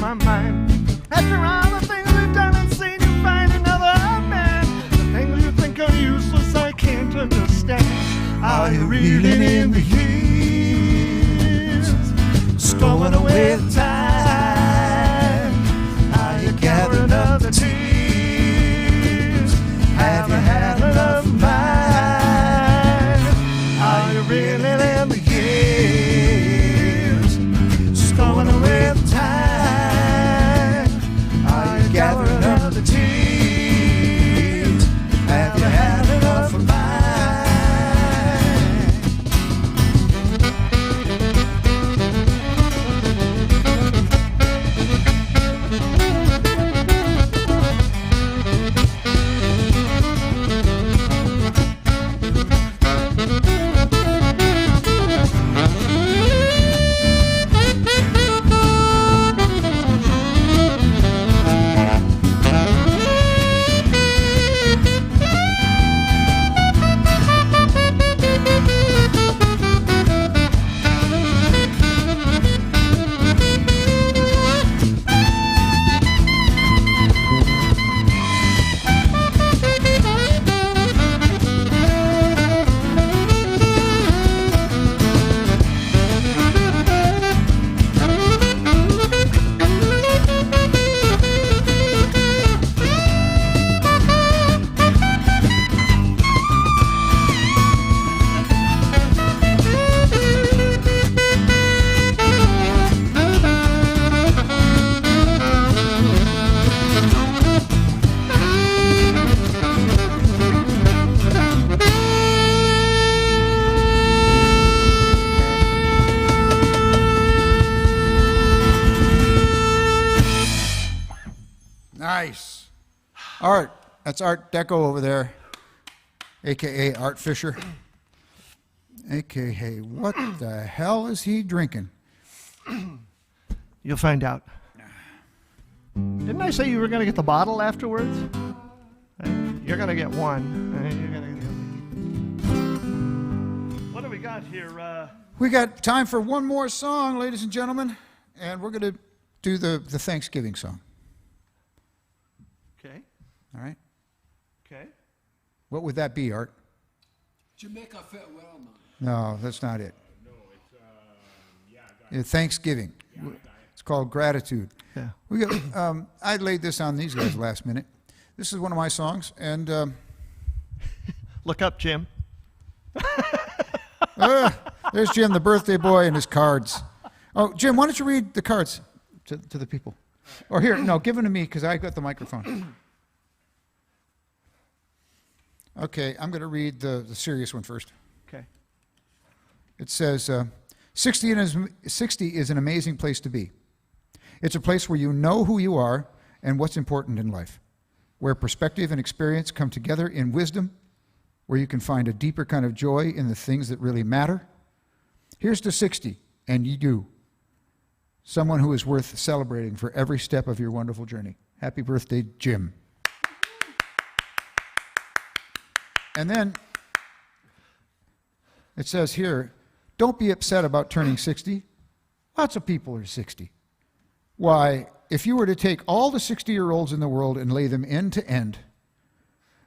my mind. After all the things we've done and seen, you find another man. The things you think are useless, I can't understand. Are you reeling in the years, stowing away the time? Are you gathering up the tears? Have you had enough of mine? Are you reeling in the years, stowing away the time? Are you gathering up the tears? Have you had enough of mine? Nice. Art. That's Art Deco over there, a.k.a. Art Fisher, a.k.a. what the hell is he drinking? You'll find out. Didn't I say you were going to get the bottle afterwards? You're going to get one. You're going to get... What do we got here? We got time for one more song, ladies and gentlemen, and we're going to do the Thanksgiving song. Okay. All right? Okay. What would that be, Art? Jamaica farewell, man. No, that's not it. Thanksgiving. It's called Gratitude. Yeah. We got. I laid this on these guys last minute. This is one of my songs, and Look up, Jim. there's Jim, the birthday boy, and his cards. Oh, Jim, why don't you read the cards to the people? Or here, no, give them to me because I got the microphone. Okay, I'm going to read the serious one first. Okay. It says, 60 is an amazing place to be. It's a place where you know who you are and what's important in life, where perspective and experience come together in wisdom, where you can find a deeper kind of joy in the things that really matter. Here's to 60, and you, someone who is worth celebrating for every step of your wonderful journey. Happy birthday, Jim. And then it says here, don't be upset about turning 60. Lots of people are 60. Why, if you were to take all the 60-year-olds in the world and lay them end to end,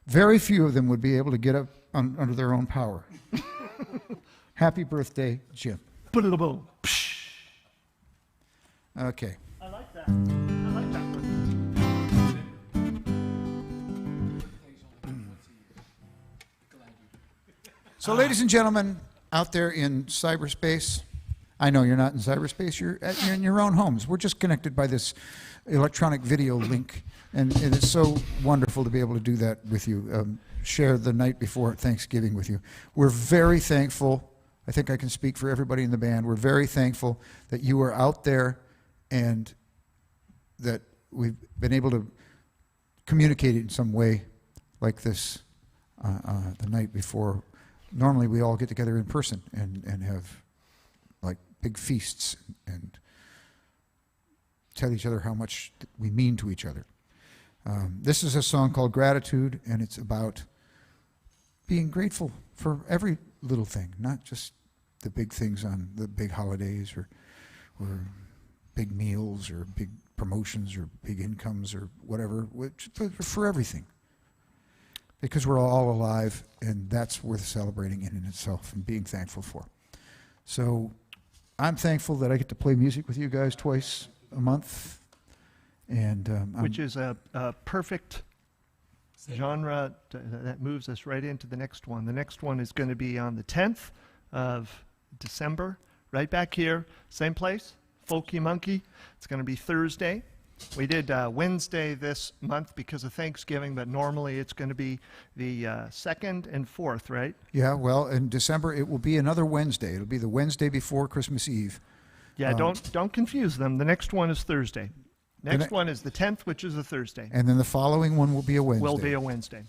very few of them would be able to get up under their own power. Happy birthday, Jim. Boom. Okay. I like that. I like that one. So, ladies and gentlemen, out there in cyberspace, I know you're not in cyberspace, you're in your own homes. We're just connected by this electronic video link, and it's so wonderful to be able to do that with you, share the night before Thanksgiving with you. We're very thankful. I think I can speak for everybody in the band. We're very thankful that you are out there and that we've been able to communicate it in some way like this the night before. Normally we all get together in person and have like big feasts and tell each other how much we mean to each other. This is a song called Gratitude, and it's about being grateful for every little thing, not just the big things on the big holidays or big meals or big promotions or big incomes or whatever, for everything. Because we're all alive, and that's worth celebrating in itself and being thankful for. So I'm thankful that I get to play music with you guys twice a month. And which is a perfect genre that moves us right into the next one. The next one is going to be on the 10th of December, right back here, same place, Folkey Monkey. It's going to be Thursday. We did Wednesday this month because of Thanksgiving, but normally it's going to be the 2nd and 4th, right? Yeah, well, in December it will be another Wednesday. It'll be the Wednesday before Christmas Eve. Yeah, don't confuse them. The next one is Thursday. Next one is the 10th, which is a Thursday. And then the following one will be a Wednesday. Will be a Wednesday.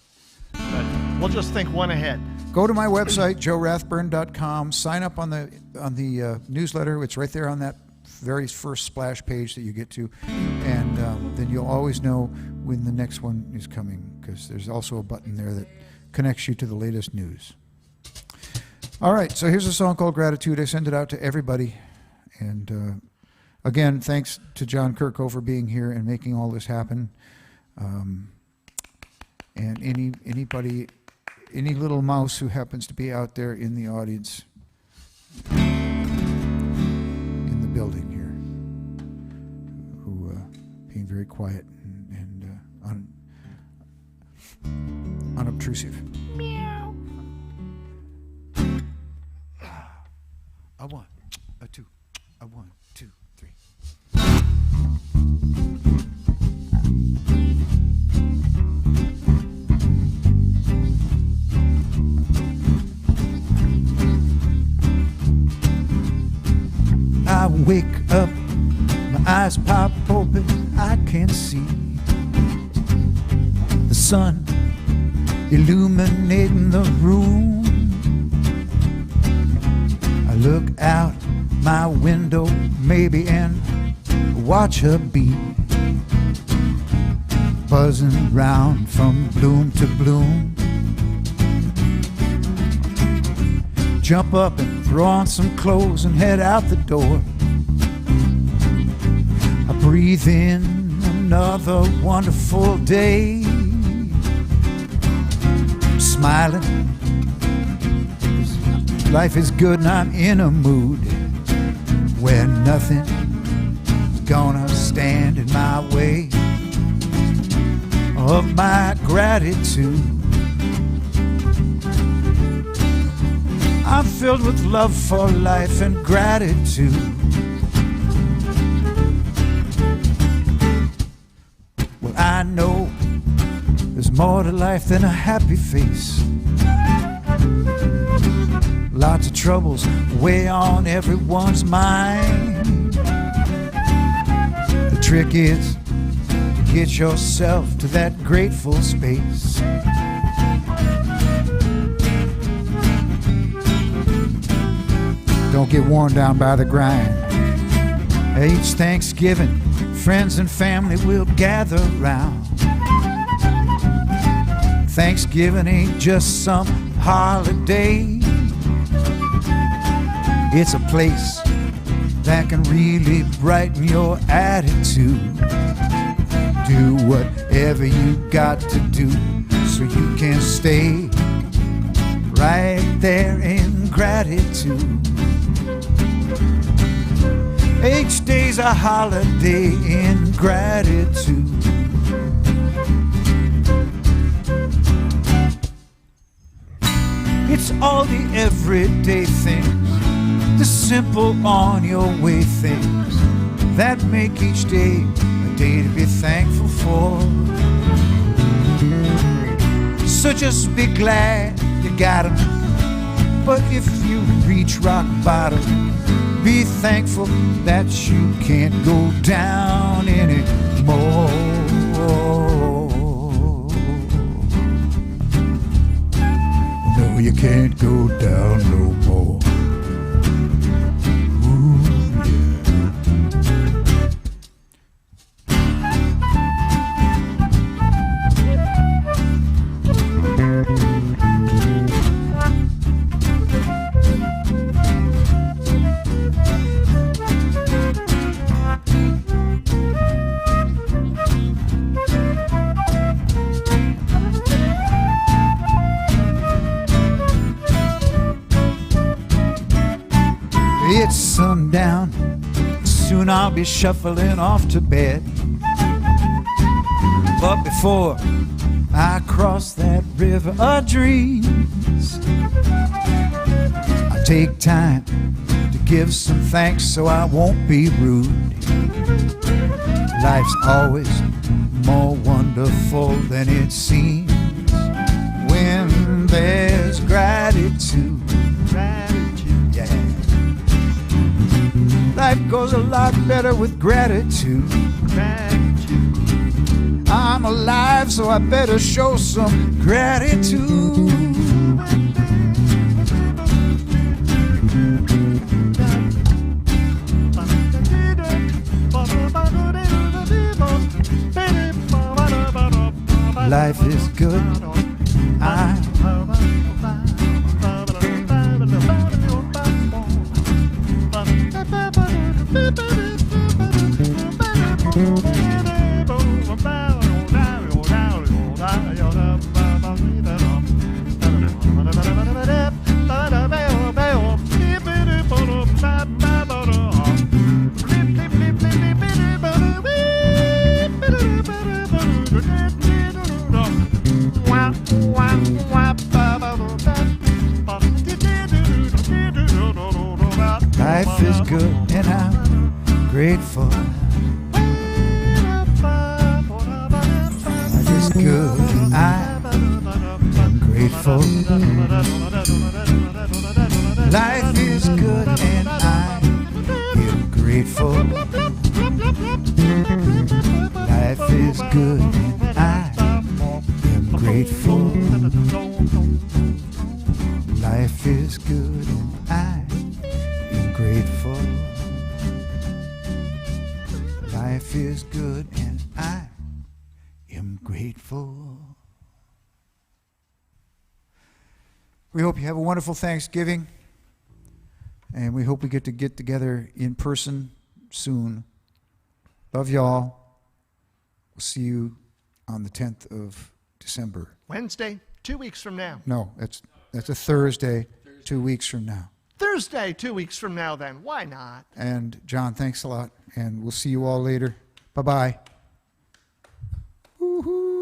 But we'll just think one ahead. Go to my website, joerathburn.com. Sign up on the newsletter. It's right there on that very first splash page that you get to. And then you'll always know when the next one is coming, because there's also a button there that connects you to the latest news. All right, so here's a song called Gratitude. I send it out to everybody. And again, thanks to John Kirko for being here and making all this happen. And anybody, any little mouse who happens to be out there in the audience, in the building here, who being very quiet and unobtrusive. Meow. A one, a two, a 1, 2, 3. I wake up, my eyes pop open, I can see the sun illuminating the room. I look out my window maybe and watch her bee buzzing round from bloom to bloom. Jump up and throw on some clothes and head out the door. I breathe in another wonderful day, smiling. Life is good and I'm in a mood where nothing's gonna stand in my way of my gratitude. I'm filled with love for life and gratitude. Well, I know there's more to life than a happy face. Lots of troubles weigh on everyone's mind. The trick is to get yourself to that grateful space. Don't get worn down by the grind. Each Thanksgiving, friends and family will gather round. Thanksgiving ain't just some holiday. It's a place that can really brighten your attitude. Do whatever you got to do so you can stay right there in gratitude. Each day's a holiday in gratitude. It's all the everyday things, the simple on your way things that make each day a day to be thankful for. So just be glad you got 'em. But if you reach rock bottom, be thankful that you can't go down anymore. No, you can't go down no more. Ooh, It's sundown, soon I'll be shuffling off to bed. But before I cross that river of dreams, I take time to give some thanks so I won't be rude. Life's always more wonderful than it seems when there's gratitude. Gratitude, yeah. Life goes a lot better with gratitude. Gratitude. I'm alive, so I better show some gratitude. Life is good. Life is good and I'm grateful. Life is good and I'm grateful. Life is good and I am grateful. Life is good and I am grateful. Life is good and I am grateful. Life is good and I am grateful. We hope you have a wonderful Thanksgiving, and we hope we get together in person soon. Love y'all. We'll see you on the 10th of December. Wednesday, 2 weeks from now. No, that's a Thursday, 2 weeks from now. Thursday, 2 weeks from now then. Why not? And John, thanks a lot, and we'll see you all later. Bye-bye. Woo-hoo.